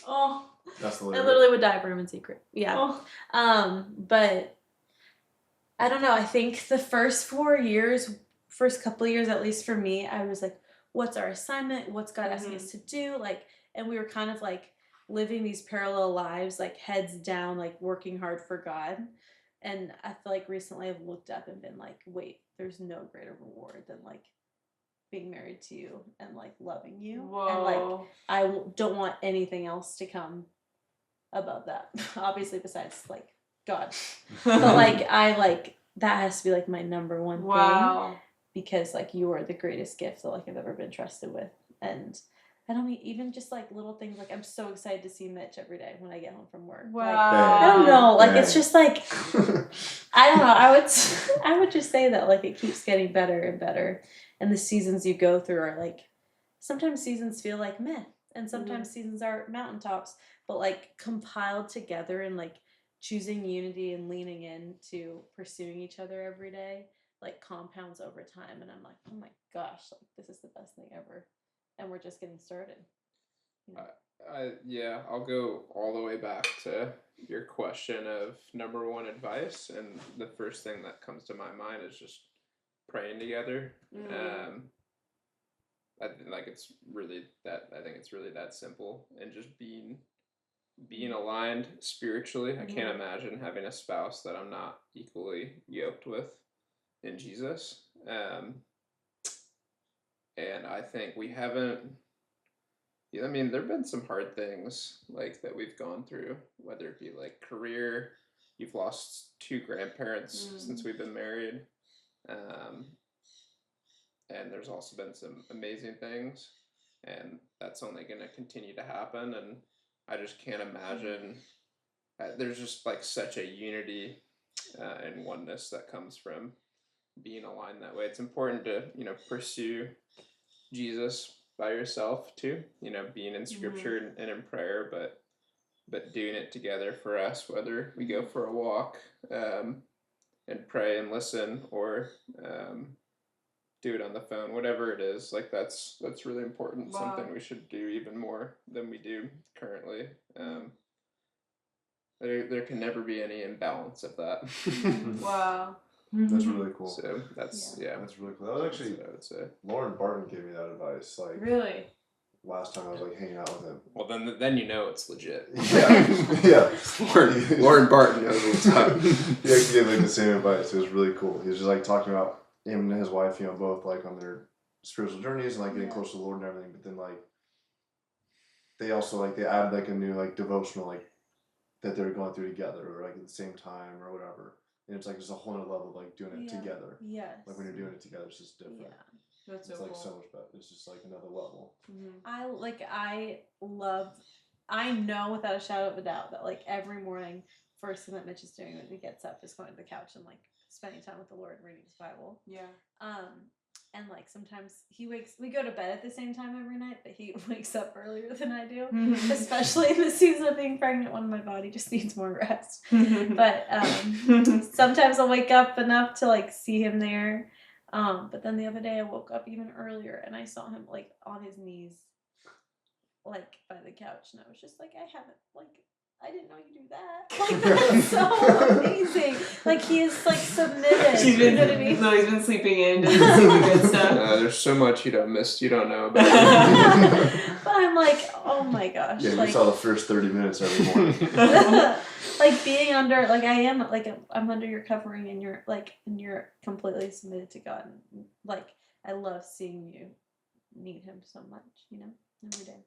Oh. That's the I lyric. literally would die for him in secret. Yeah. Oh. But, I don't know, I think the first couple of years, at least for me, I was like, what's our assignment? What's God asking us to do? Like, and we were kind of like living these parallel lives, like heads down, like working hard for God. And I feel like recently I've looked up and been like, wait, there's no greater reward than like being married to you and like loving you. Whoa. And like, I don't want anything else to come above that. Obviously, besides like God. But like, that has to be like my number one thing. Because like you are the greatest gift that like I've ever been trusted with. And I don't mean even just like little things, like I'm so excited to see Mitch every day when I get home from work. Wow. Like, I don't know, like it's just like I don't know, I would just say that like it keeps getting better and better. And the seasons you go through are like, sometimes seasons feel like meh, and sometimes seasons are mountaintops, but like compiled together and like choosing unity and leaning into pursuing each other every day like compounds over time. And I'm like, oh my gosh, like this is the best thing ever. And we're just getting started. You know? I'll go all the way back to your question of number one advice. And the first thing that comes to my mind is just praying together. I think it's really that simple, and just being aligned spiritually. I can't imagine having a spouse that I'm not equally yoked with in Jesus. And I think we haven't, I mean, there have been some hard things like that we've gone through, whether it be like career, you've lost 2 grandparents since we've been married. And there's also been some amazing things, and that's only going to continue to happen. And I just can't imagine, there's just like such a unity and oneness that comes from being aligned that way. It's important to, pursue Jesus by yourself too, being in scripture and in prayer, but doing it together for us, whether we go for a walk and pray and listen, or do it on the phone, whatever it is. Like that's really important. Wow. Something we should do even more than we do currently. There can never be any imbalance of that. Wow. That's really cool. So that's That's really cool. That was actually, what I would say. Lauren Barton gave me that advice. Like Really? last time I was like hanging out with him. Well, then it's legit. Yeah. Lauren Barton knows what's up. He actually gave like the same advice. It was really cool. He was just like talking about him and his wife, both like on their spiritual journeys and like getting close to the Lord and everything. But then like they also like they added like a new like devotional like that they're going through together, or like at the same time, or whatever. And it's like just a whole other level of like doing it together. Yes. Like when you're doing it together, it's just different. Yeah. That's so It's like cool. so much better. It's just like another level. I know without a shadow of a doubt that like every morning, first thing that Mitch is doing when he gets up is going to the couch and like spending time with the Lord and reading his Bible. Yeah. And like sometimes we go to bed at the same time every night, but he wakes up earlier than I do. Especially in the season of being pregnant when my body just needs more rest. But sometimes I'll wake up enough to like see him there. But then the other day I woke up even earlier and I saw him like on his knees, like by the couch, and I was just like, I didn't know you do that. Like that's so amazing. Like he is like submitted. You know what I mean? Lily's been sleeping in, doing some good stuff. There's so much you don't know about it. But I'm like, oh my gosh. Yeah, like, you saw the first 30 minutes every morning. like being under, like I am, like I'm under your covering, and you're completely submitted to God. And, like I love seeing you need Him so much, every day.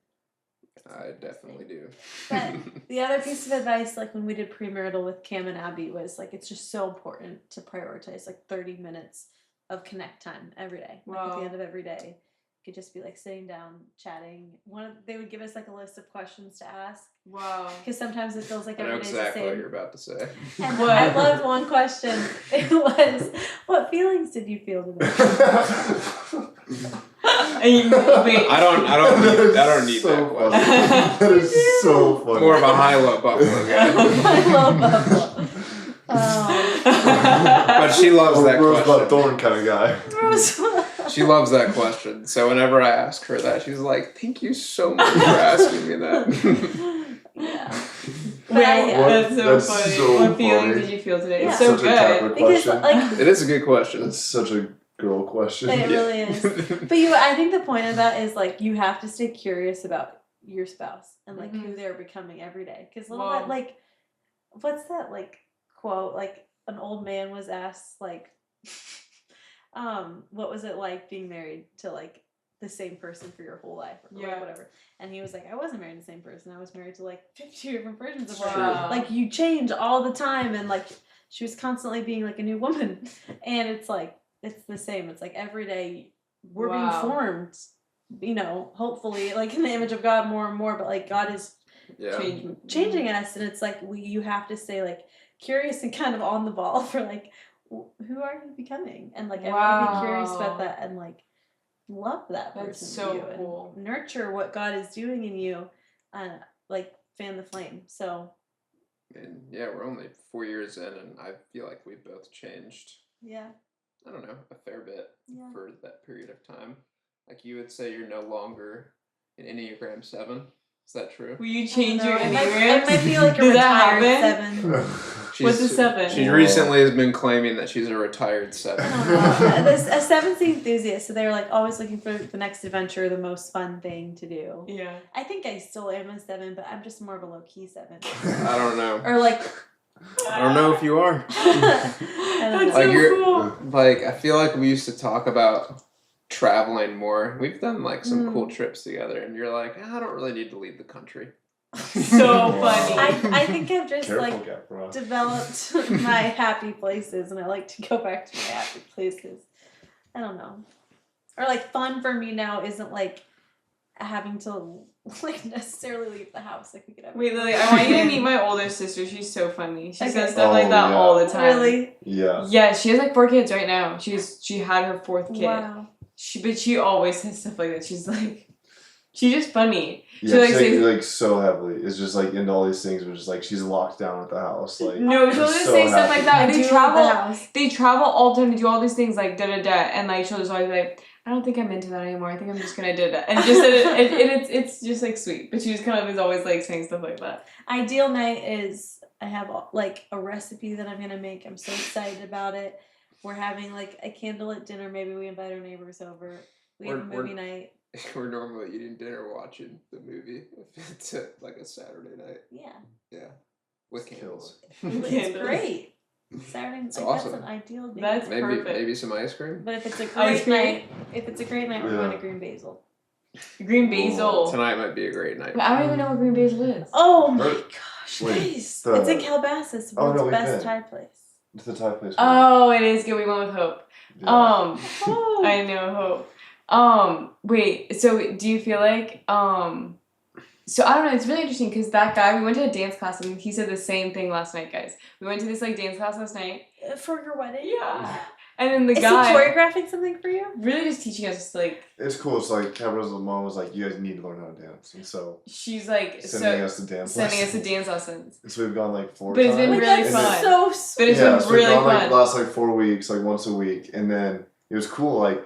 I definitely do. But the other piece of advice, like when we did premarital with Cam and Abby, was like it's just so important to prioritize like 30 minutes of connect time every day. Like at the end of every day, you could just be like sitting down, chatting. They would give us like a list of questions to ask. Wow. Because sometimes it feels like I know every day's exactly the what same. you're about to say. And I loved one question. It was, "What feelings did you feel today?" Wait. I don't need so that question. That is so funny. More of a high-low buffalo guy. I love Buffalo. But she loves that Rosebud question. Thorn kind of guy. She loves that question. So whenever I ask her that, she's like, "Thank you so much for asking me that." Yeah. That's so That's funny. so What feelings funny. did you feel today? Yeah. It's so Such a Catholic good. Because question. like It is a good question. It's such a girl question. it really is. But I think the point of that is like you have to stay curious about your spouse and like who they're becoming every day. Because little bit like, what's that like quote? Like an old man was asked like, what was it like being married to like the same person for your whole life, or like whatever? And he was like, I wasn't married to the same person. I was married to like 50 different versions of her. Wow. Like you change all the time, and like she was constantly being like a new woman, and it's like. It's the same. It's like every day we're being formed, hopefully like in the image of God more and more, but like God is changing us, and it's like you have to stay like curious and kind of on the ball for like who are you becoming, and like everyone be curious about that and like love that person. That's so cool. And nurture what God is doing in you, like fan the flame. So And yeah, we're only 4 years in, and I feel like we've both changed. Yeah. I don't know, a fair bit for that period of time. Like you would say you're no longer an Enneagram 7. Is that true? Will you change your Enneagram? Enneagram? I might be like a Did that retired happen? 7. What's a 7? She recently has been claiming that she's a retired 7. A 7's the enthusiast, so they're like always looking for the next adventure, the most fun thing to do. Yeah. I think I still am a 7, but I'm just more of a low-key 7. I don't know. Or like... I don't know if you are. That's Like so you're cool. like I feel like we used to talk about traveling more. We've done like some cool trips together, and you're like, I don't really need to leave the country. So funny. I think I've just Careful, developed my happy places, and I like to go back to my happy places. I don't know. Or like fun for me now isn't like having to like necessarily leave the house. Like we could have. Wait, Lily, I want you to meet my older sister. She's so funny. She says stuff Oh, like that yeah. all the time. Really? Yeah. Yeah, she has like 4 kids right now. She had her 4th kid. Wow. She always says stuff like that. She's just funny. Yeah, She she's like so heavily. It's just like into all these things, but just like she's locked down at the house. Like no, she'll just so say stuff happy. like that. I do They love travel. the house. They travel all the time to do all these things like da da da, and like she'll just always be like, I don't think I'm into that anymore. I think I'm just gonna da da, and just it's just like sweet. But she just kind of is always like saying stuff like that. Ideal night is I have like a recipe that I'm gonna make. I'm so excited about it. We're having like a candlelit dinner. Maybe we invite our neighbors over. We have a movie night. We're normally eating dinner watching the movie if it's like a Saturday night. Yeah. Yeah. With candles. It's great. Saturday, It's like, awesome. That's an ideal day. That's perfect. Maybe some ice cream. But if it's a Ice great cream? night, we're going to Green Basil. Green basil. Tonight might be a great night. I don't even know what green basil is. Oh my god. Nice. the- It's in Calabasas. Oh, World's no, we've best been. Thai place. It's the Thai place. Oh, it is good. We went with Hope. Yeah. Oh. I know Hope. Wait. So do you feel like So I don't know. It's really interesting because that guy. We went to a dance class and he said the same thing last night, guys. We went to this like dance class last night. For your wedding? Yeah. And then the Is guy he choreographing something for you? really just teaching us like. It's cool. It's like Cabrera's mom was like, "You guys need to learn how to dance," and so She's like sending us to dance. sending us lessons. to dance lessons. And so we've gone like 4 But it's times. been Like, really that's fun. so But sweet. it's Yeah, been so really we've gone fun. like last like 4 weeks, like once a week, and then it was cool. Like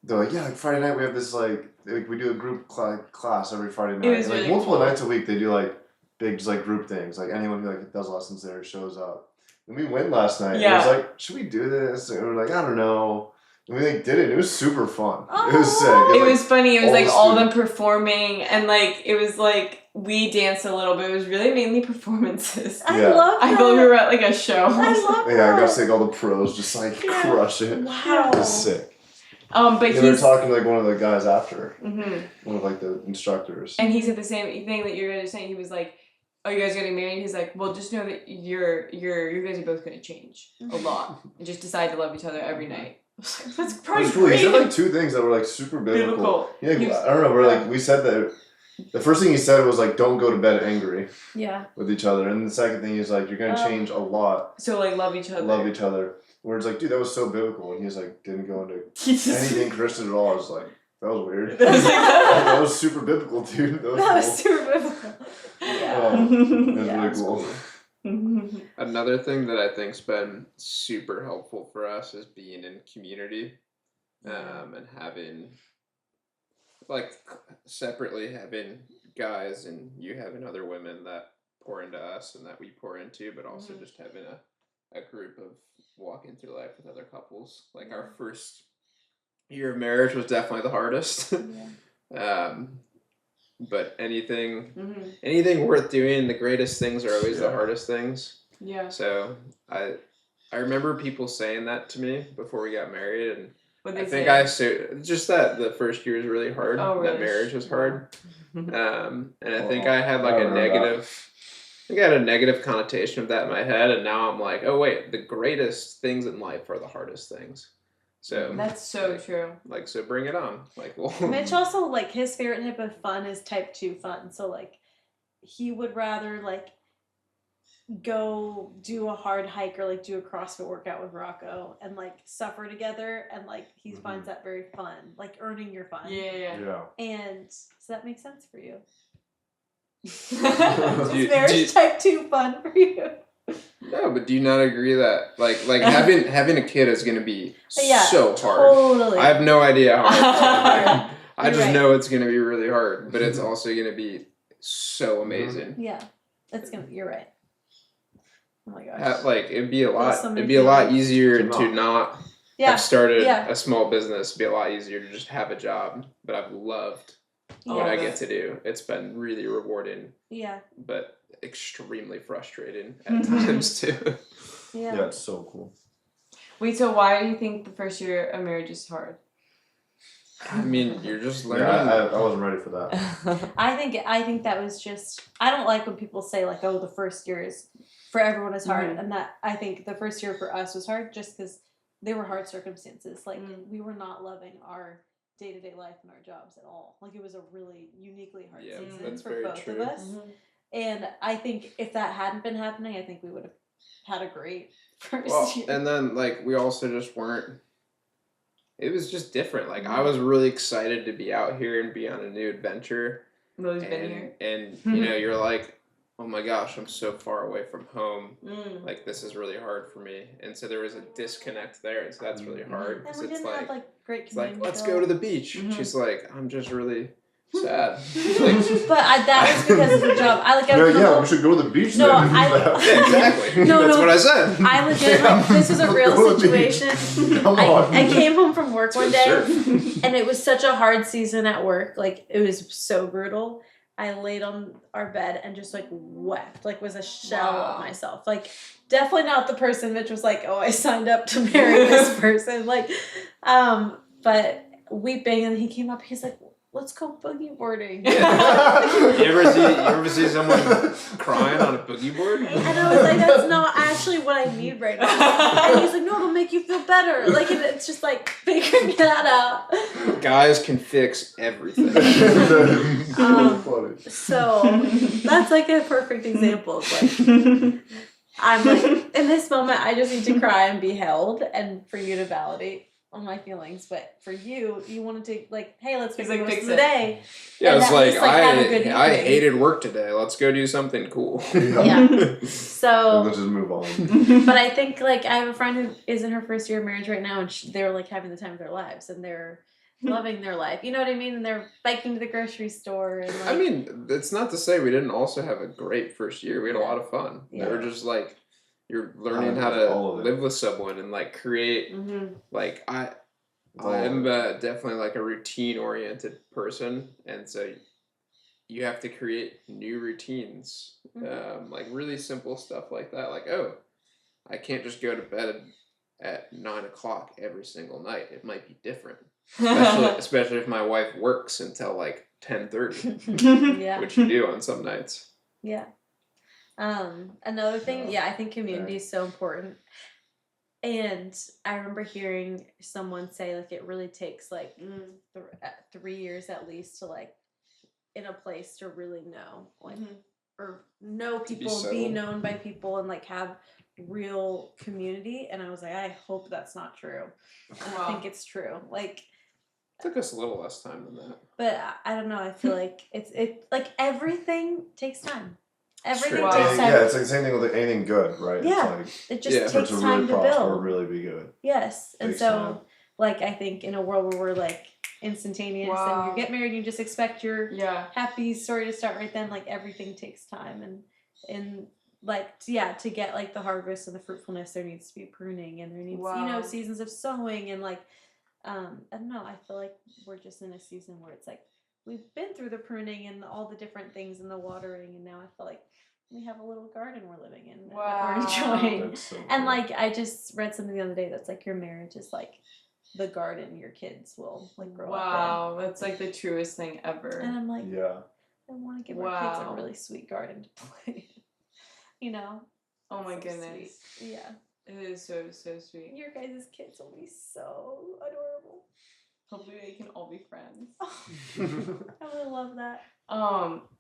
they're like, "Yeah, like Friday night we have this like we do a group class every Friday night." It was and, like really multiple cool. nights a week they do like big just like group things. Like anyone who like does lessons there shows up. And we went last night. Yeah. And it was like, should we do this? And we were like, I don't know. And we like did it. It was super fun. It was sick. It like, was funny. It was all like the all of them students. performing, and like it was like we danced a little, but it was really mainly performances. I Yeah. love that. I feel like we were at like a show. I love Yeah, I that. got to see like, all the pros just like Yeah. crush it. Wow. It was sick. But Yeah, we were he's talking to like one of the guys after, hmm one of like the instructors. and he said the same thing that you guys are saying. He was like, "Are you guys getting married?" He's like, "Well, just know that you guys are both gonna change a lot, and just decide to love each other every night." I was like, that's It probably was cool. He great. said like 2 things that were like super biblical. Biblical. Yeah, He was- I don't know. We're like we said that. The first thing he said was like, "Don't go to bed angry Yeah. with each other," and the second thing he's like, "You're gonna change a lot. So like love each other. Love each other." Where it's like, dude, that was so biblical, and he's like, didn't go into He just- anything Christian at all. I was like, that was weird. That was like- That was super biblical, dude. That was That cool. was super biblical. Yeah. Oh, it was Yeah, really it's cool. Another thing that I think's been super helpful for us is being in community, and having like separately having guys and you having other women that pour into us and that we pour into, but also just having a group of walking through life with other couples. Like our first year of marriage was definitely the hardest. But anything worth doing, the greatest things are always the hardest things. Yeah. So I remember people saying that to me before we got married, and What'd I they think say? I said just that the first year was really hard. Oh, That really? marriage was hard. And I think Oh, I had like I a remember that. negative. I think I had a negative connotation of that in my head, and now I'm like, oh wait, the greatest things in life are the hardest things. So That's so true. like, so bring it on. Like, well, Mitch also, like, his favorite type of fun is type 2 fun. So, like, he would rather, like, go do a hard hike or, like, do a CrossFit workout with Rocco and, like, suffer together. And, like, he finds that very fun. Like, earning your fun. Yeah. Yeah. And so that makes sense for you. Do you- Is marriage type 2 fun for you? no, but do you not agree that like having a kid is gonna be Yeah, so hard? Totally. I have no idea how hard. I You're just right. know it's gonna be really hard, but it's also gonna be so amazing. Yeah. You're right. Oh my gosh. Like it'd be a There's lot. so many It'd be a lot feelings. easier To to not Yeah. have started Yeah. a small business. It'd be a lot easier to just have a job. But I've loved what I Yeah. get to do. It's been really rewarding, Yeah. but extremely frustrating at times too. Yeah. Yeah, it's so cool. Wait, so why do you think the first year of marriage is hard? I mean, you're just learning. Yeah, I wasn't ready for that. I think that was just, I don't like when people say like, oh, the first year is for everyone is hard, and that I think the first year for us was hard just because they were hard circumstances. Like we were not loving our day-to-day life and our jobs at all. Like it was a really uniquely hard Yeah, season that's for very both true. of us. And I think if that hadn't been happening, I think we would have had a great first Well, year. and then like we also just weren't. It was just different. Like I was really excited to be out here and be on a new adventure. Lily's been here. And you know, you're like, oh my gosh, I'm so far away from home. Mm. Like this is really hard for me. And so there was a disconnect there, and so that's really hard And because we it's didn't have like great it's like community. let's go to the beach. She's like, I'm just really sad. But that was because of the job. I would Yeah, come we home. should go to the beach No, then. Yeah, exactly. No, That's no. what I said. I legit, like, this was a Let's real go to the beach. situation. Come on. I came home from work one day, Surf. and it was such a hard season at work. Like, it was so brutal. I laid on our bed and just, like, wept. Like, was a shell Wow. of myself. Like, definitely not the person Mitch was like, oh, I signed up to marry this person. Like, but weeping, and he came up, he's like, let's go boogie boarding. You ever see someone crying on a boogie board? And I was like, that's not actually what I need right now. And he's like, no, it'll make you feel better. Like, and it's just like figuring that out. Guys can fix everything. So that's like a perfect example of like, I'm like, in this moment, I just need to cry and be held, and for you to validate all my feelings. But for you, you want to take like, hey, let's fix the most of the day. Yeah, it's like, have a good I evening. hated work today. Let's go do something cool. Yeah. So let's just move on. But I think like I have a friend who is in her first year of marriage right now, and they're like having the time of their lives, and they're loving their life. You know what I mean? And they're biking to the grocery store. And like, I mean, it's not to say we didn't also have a great first year. We had a lot of fun. Yeah. They were just like, you're learning how to live with someone and like create. Like I'm definitely like a routine oriented person, and so you have to create new routines, like really simple stuff like that. Like, oh, I can't just go to bed at 9:00 every single night. It might be different, especially if my wife works until like 10:30, yeah. which you do on some nights. Yeah. Another thing, I think community is so important. And I remember hearing someone say like it really takes like 3 years at least to like in a place to really know like or know people, be known by people, and like have real community. And I was like, I hope that's not true. And I think it's true. Like it took us a little less time than that. But I don't know. I feel like it like everything takes time. Everything Sure. takes time. Yeah, it's like the same thing with anything good, right? Yeah, it's it just takes to time really to prosper, build. really be good. Yes, and Takes so time. like I think in a world where we're like instantaneous and you get married, and you just expect your happy story to start right then. Like everything takes time, and like to get like the harvest and the fruitfulness, there needs to be pruning, and there needs seasons of sowing, and like I don't know. I feel like we're just in a season where it's like we've been through the pruning and all the different things and the watering, and now I feel like we have a little garden we're living in that we're enjoying. So cool. And like I just read something the other day that's like your marriage is like the garden your kids will like grow up in. Wow, that's like the truest thing ever. And I'm like, I want to give our kids a really sweet garden to play in. You know? Oh my so goodness. Sweet. Yeah. It is so sweet. Your guys' kids will be so adorable. Hopefully they can all be friends. I would love that.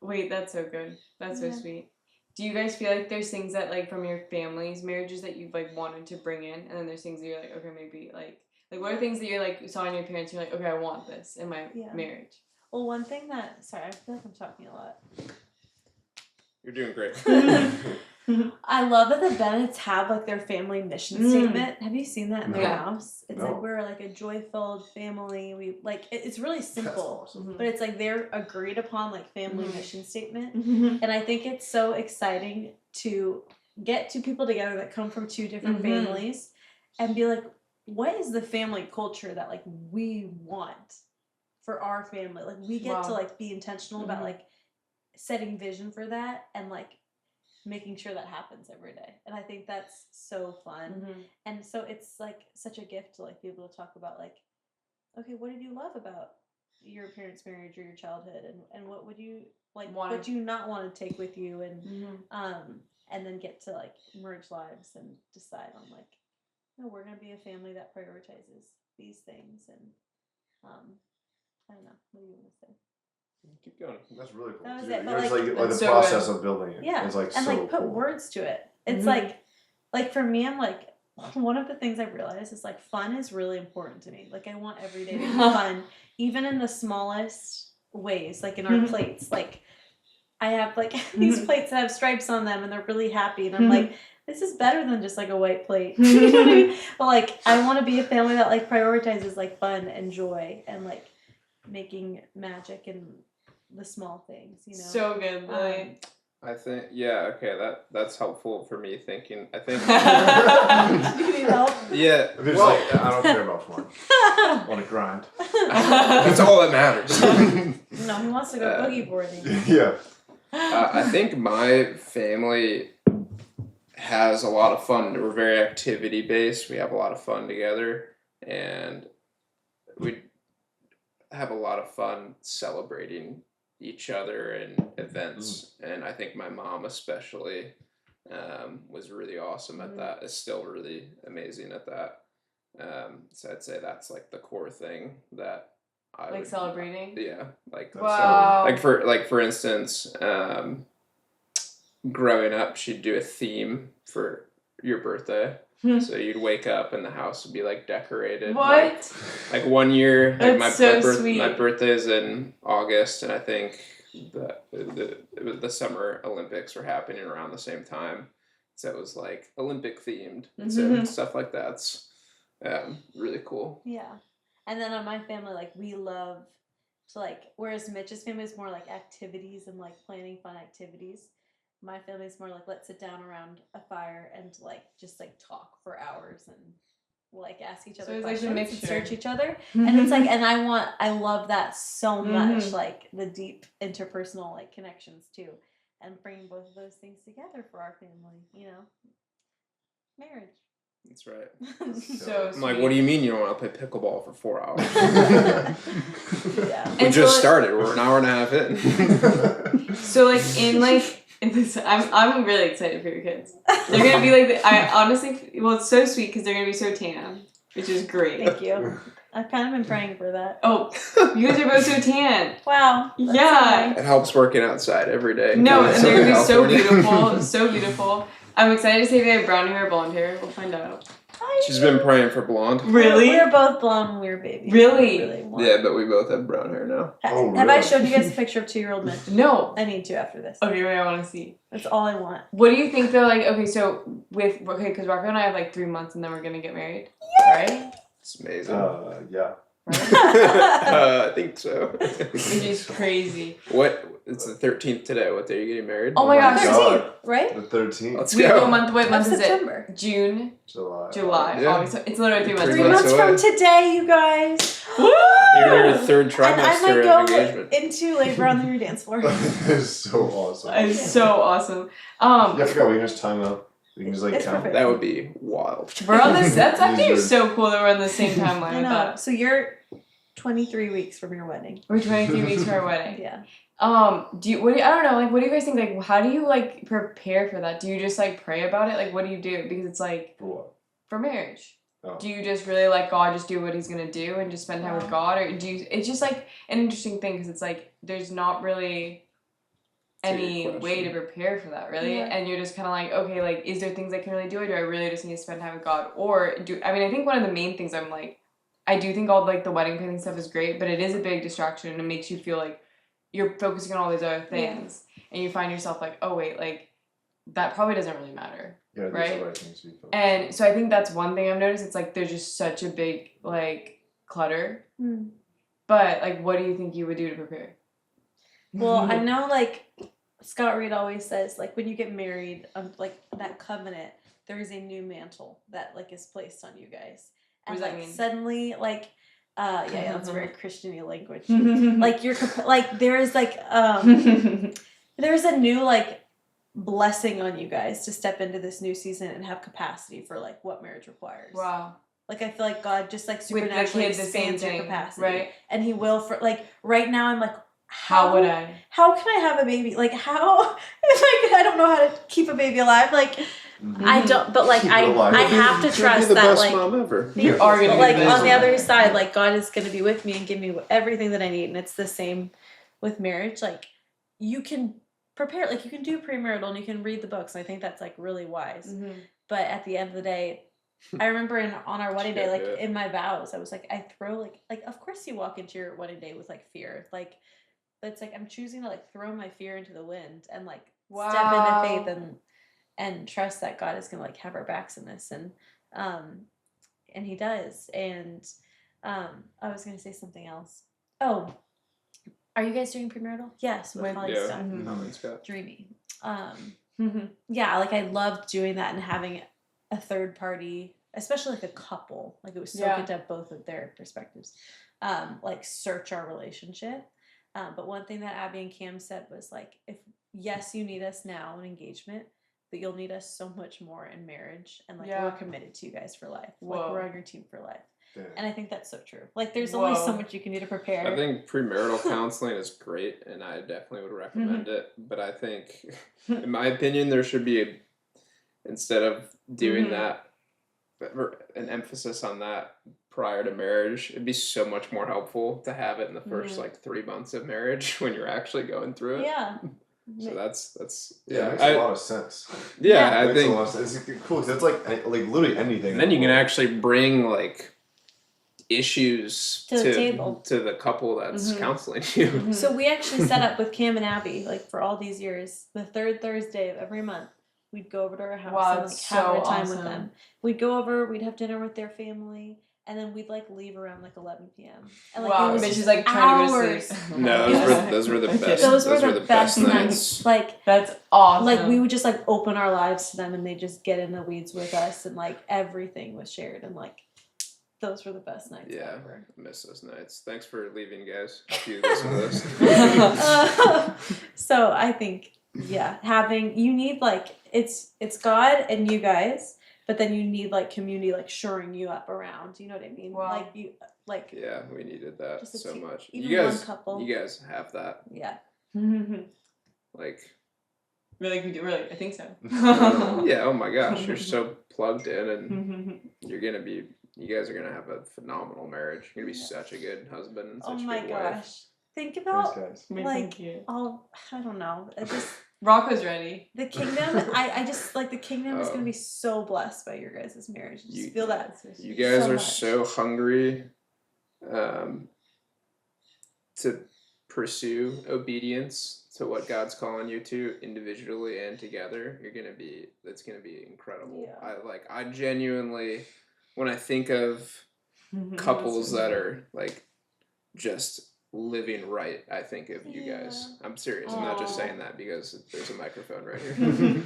Wait, that's so good. That's so sweet. Do you guys feel like there's things that like from your family's marriages that you've like wanted to bring in, and then there's things that you're like, okay, maybe like what are things that you're like saw in your parents, you're like, okay, I want this in my marriage? Well, one thing that I feel like I'm talking a lot. You're doing great. I love that the Bennetts have like their family mission statement. Have you seen that in their house? It's like we're like a joy-filled family. We like it's really simple, awesome. but it's like their agreed upon like family mission statement. And I think it's so exciting to get two people together that come from two different families and be like, what is the family culture that like we want for our family? Like we get to like be intentional about like setting vision for that and like making sure that happens every day. And I think that's so fun. And so it's like such a gift to like be able to talk about like, okay, what did you love about your parents' marriage or your childhood, and what would you like what do you not want to take with you, and then get to like merge lives and decide on like, no, we're gonna be a family that prioritizes these things. And I don't know, what do you want to say? Keep going. That's really cool. That was You're it, but, just like, like the so process good. of building it. Yeah, It's like and so like put cool. words to it. It's like for me, I'm like, one of the things I've realized is like fun is really important to me. Like I want every day to be fun, even in the smallest ways. Like in our plates, like I have like these plates that have stripes on them, and they're really happy, and I'm like, this is better than just like a white plate. You know what I mean? But like I want to be a family that like prioritizes like fun and joy and like making magic and the small things, you know. So good, Lily. I think that's helpful for me thinking. I think Do you need help? yeah. If it's like, I don't care about fun. I want to grind. That's all that matters. No, he wants to go boogie boarding. Yeah. I think my family has a lot of fun. We're very activity based. We have a lot of fun together, and have a lot of fun celebrating each other and events, and I think my mom especially was really awesome at that. Is still really amazing at that. So I'd say that's like the core thing that I Like would, celebrating? yeah, like Wow. for instance, growing up, she'd do a theme for your birthday. So you'd wake up and the house would be like decorated. What? Like 1 year, like That's so sweet. my birthday is in August, and I think the Summer Olympics were happening around the same time, so it was like Olympic themed. And so stuff like that's really cool. Yeah. And then on my family, like, we love to, like, whereas Mitch's family is more like activities and like planning fun activities. My family is more like, let's sit down around a fire and like just like talk for hours and like ask each other it's like a questions mixture. and search each other. And it's like, and I love that so much, like the deep interpersonal like connections too, and bringing both of those things together for our family, you know, marriage. That's right. So I'm like, what do you mean you don't want to play pickleball for 4 hours? Yeah. We And just so, started. We're an hour and a half in. So like in this, I'm really excited for your kids. They're gonna be like I honestly, well, it's so sweet because they're gonna be so tan, which is great. Thank you. I've kind of been praying for that. Oh, you guys are both so tan. Wow. Yeah. So nice. It helps working outside every day. No, Coming and they're gonna be so California. beautiful, so beautiful. I'm excited to see if they have brown hair or blonde hair. We'll find out. She's been praying for blonde. Really? We were both blonde when we were babies. Really? Yeah, but we both have brown hair now. Oh, Have I really? showed you guys a picture of 2-year-old Mitch? No. I need to after this. Okay, wait, I want to see. That's all I want. What do you think though? Like, okay, so because Rocco and I have like 3 months and then we're gonna get married, right? It's amazing. Yeah. I think so. Which is crazy. What? It's the 13th today. What day are you getting married? Oh my gosh. 13th, right? The 13th. Let's Wait, go. what month Of is September. it? June, July. July, August. It's literally 3 months. 3 3 months away. from today, you guys. Woo! You're in your third And I trimester might of go engagement. into labor on your dance floor. It's so awesome. It's so awesome. Yeah, I forgot we can just time up. We can just like It's count. perfect. That would be wild. We're on this. That's actually These are- so cool that we're on the same timeline I with know. that. So you're 23 weeks from your wedding. We're 23 weeks for our wedding. Yeah. I don't know, like, what do you guys think? Like, how do you, like, prepare for that? Do you just, like, pray about it? Like, what do you do? Because it's, like, For what? for marriage. Oh. Do you just really let God just do what he's gonna do and just spend time with God? Or do you, it's just, like, an interesting thing because it's, like, there's not really any good way to question. prepare for that, really. Yeah. And you're just kind of like, okay, like, is there things I can really do or do I really just need to spend time with God? Or I think one of the main things I'm, like, I do think all, like, the wedding planning stuff is great, but it is a big distraction and it makes you feel like you're focusing on all these other things and you find yourself like, oh wait, like that probably doesn't really matter. Yeah, Right? these are right things to be focused And so I think that's one thing I've noticed. It's like there's just such a big like clutter. Mm. But like what do you think you would do to prepare? Well, I know, like, Scott Reed always says, like, when you get married, like, that covenant, there is a new mantle that, like, is placed on you guys. What And, does that like, mean? suddenly, like, yeah, that's very Christian-y language. Like, like, there is, like, there's a new, like, blessing on you guys to step into this new season and have capacity for, like, what marriage requires. Wow. Like, I feel like God just, like, With supernaturally the kids, the same expands your thing, capacity. right? And he will for, like, right now I'm like, How would I? How can I have a baby? Like, how? Like, I don't know how to keep a baby alive. Like, I don't. But like, Keep it alive. I have to You'll be trust the that. best Like, mom ever. You are gonna but be like the best on the other mom. side, like God is going to be with me and give me everything that I need. And it's the same with marriage. Like, you can prepare. Like, you can do premarital and you can read the books. And I think that's like really wise. Mm-hmm. But at the end of the day, I remember on our wedding day, like Yeah. in my vows, I was like, I throw like of course you walk into your wedding day with like fear, like, but it's like I'm choosing to like throw my fear into the wind and like step into faith and trust that God is gonna like have our backs in this and he does and I was gonna say something else. Oh, are you guys doing premarital? Yes, with Holly Yeah. Stone. Mhm. Holly Scott. Dreamy. Mm-hmm. Yeah, like I loved doing that and having a third party, especially like a couple. Like it was so Yeah. good to have both of their perspectives. Like search our relationship. But one thing that Abby and Cam said was like, if yes, you need us now in engagement, but you'll need us so much more in marriage. And like Yeah. we're committed to you guys for life. Like Whoa. we're on your team for life. Damn. And I think that's so true. Like, there's only so Whoa. much you can do to prepare. I think premarital counseling is great, and I definitely would recommend it. But I think, in my opinion, there should be instead of doing that, an emphasis on that prior to marriage. It'd be so much more helpful to have it in the first like 3 months of marriage when you're actually going through it. Yeah. So that's Yeah, it makes a lot of sense. Yeah, It I makes a think. lot of sense. It's cool because it's like literally anything. And then you can actually bring like issues To the table. to the couple that's counseling you. So we actually set up with Cam and Abby, like for all these years, the third Thursday of every month, we'd go over to our house Wow, and like that's have so our time with awesome. them. We'd go over, we'd have dinner with their family, and then we'd like leave around like 11 p.m. And like Wow, it was Mitch is just like trying to go to hours. sleep. No, those were the best. Those were the best nights. Like That's awesome. Like we would just like open our lives to them, and they just get in the weeds with us, and like everything was shared, and like those were the best nights ever. I miss those nights. Thanks for leaving, guys. If you listen to this. So I think you need like it's God and you guys, but then you need like community like shoring you up around. You know what I mean? Wow. Like you like Yeah, we needed that Just a so team. much. Even You guys, one couple. you guys have that. yeah. Like, Really, we do. Really, I think so. yeah. Oh my gosh, you're so plugged in, and you guys are gonna have a phenomenal marriage. You're gonna be such a good husband and such Oh a my good gosh. wife. Think Thanks, about guys. Thank like you. I don't know. It just Rocco's ready. the kingdom. I just like the kingdom is Oh. gonna be so blessed by your guys' marriage. I just You- feel that. You guys So are much. so hungry to pursue obedience to what God's calling you to individually and together. It's gonna be incredible. Yeah. I genuinely, when I think of couples that are like just living right, I think of you guys. I'm serious. I'm not just Aw. saying that because there's a microphone right here.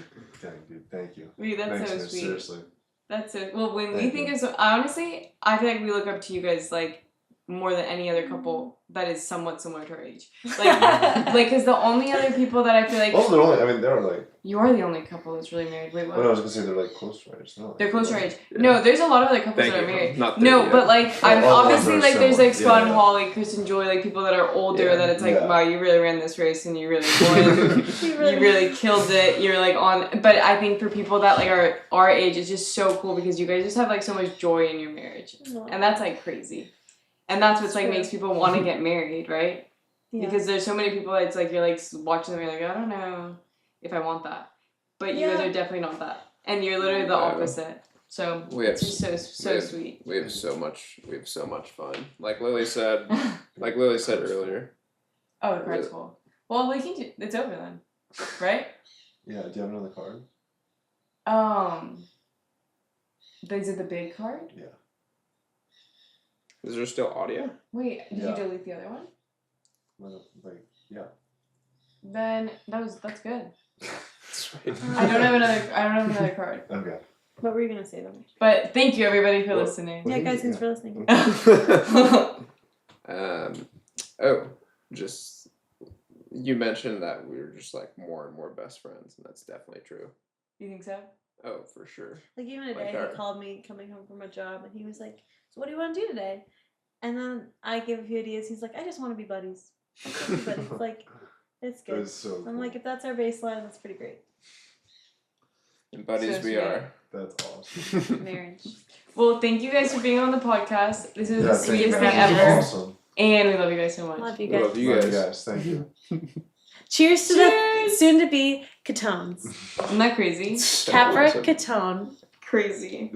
Thank you. Wait, that's Thanks, so Mitch, sweet. seriously. That's it. Well, when we Thank think you. of honestly, I feel like we look up to you guys like more than any other couple that is somewhat similar to our age. Like, because the only other people that I feel like Also, they're only. I mean, they're like. you are the only couple that's really married. Wait, what? Well, I was gonna say they're like close to our age. Not like, They're close to our age. Yeah. No, there's a lot of other couples Thank that are you. married. Not No, 30 but yet. like Well, I'm all of obviously them are like there's like similar. Scott and Yeah. Holly, Chris and Joy, like people that are older Yeah. that it's like, Yeah. wow, you really ran this race and you really won. You really killed it. You're like on, but I think for people that like are our age, it's just so cool because you guys just have like so much joy in your marriage, and that's like crazy, and that's what's like True. makes people want to get married, right? Yeah. Because there's so many people. It's like you're like watching them, you're like, I don't know if I want that, but you guys Yeah. are definitely not that, and you're literally the Yeah. opposite. So We have it's just so we have- sweet. We have so much fun. Like Lily said earlier. Oh, the card's full. Well, we can do. It's over then, right? Yeah. Do you have another card? Is it the big card? Is there still audio? Wait, did Yeah. you delete the other one? Like, yeah. Then that's good. Sweet. I don't have another card. Okay. What were you gonna say though? But thank you everybody for Well, listening. Yeah, guys, thanks for listening. Just you mentioned that we were just like more and more best friends, and that's definitely true. You think so? Oh, for sure. Like even today, Like our- he called me coming home from a job, and he was like, "So what do you want to do today?" And then I gave a few ideas. He's like, "I just want to be buddies." I just wanna be buddies. Like, it's good. That's so. I'm like, if that's our baseline, that's pretty great. And buddies So we sweet. are. That's awesome. Marriage. Well, thank you guys for being on the podcast. This is Yeah, the thank you. sweetest for thing having ever. us. Awesome. And we love you guys so much. Love you We guys. love you Love guys. you guys. Thank you. Cheers to Cheers. the soon-to-be Catones. Isn't that crazy? So Capra awesome. Catone. Crazy.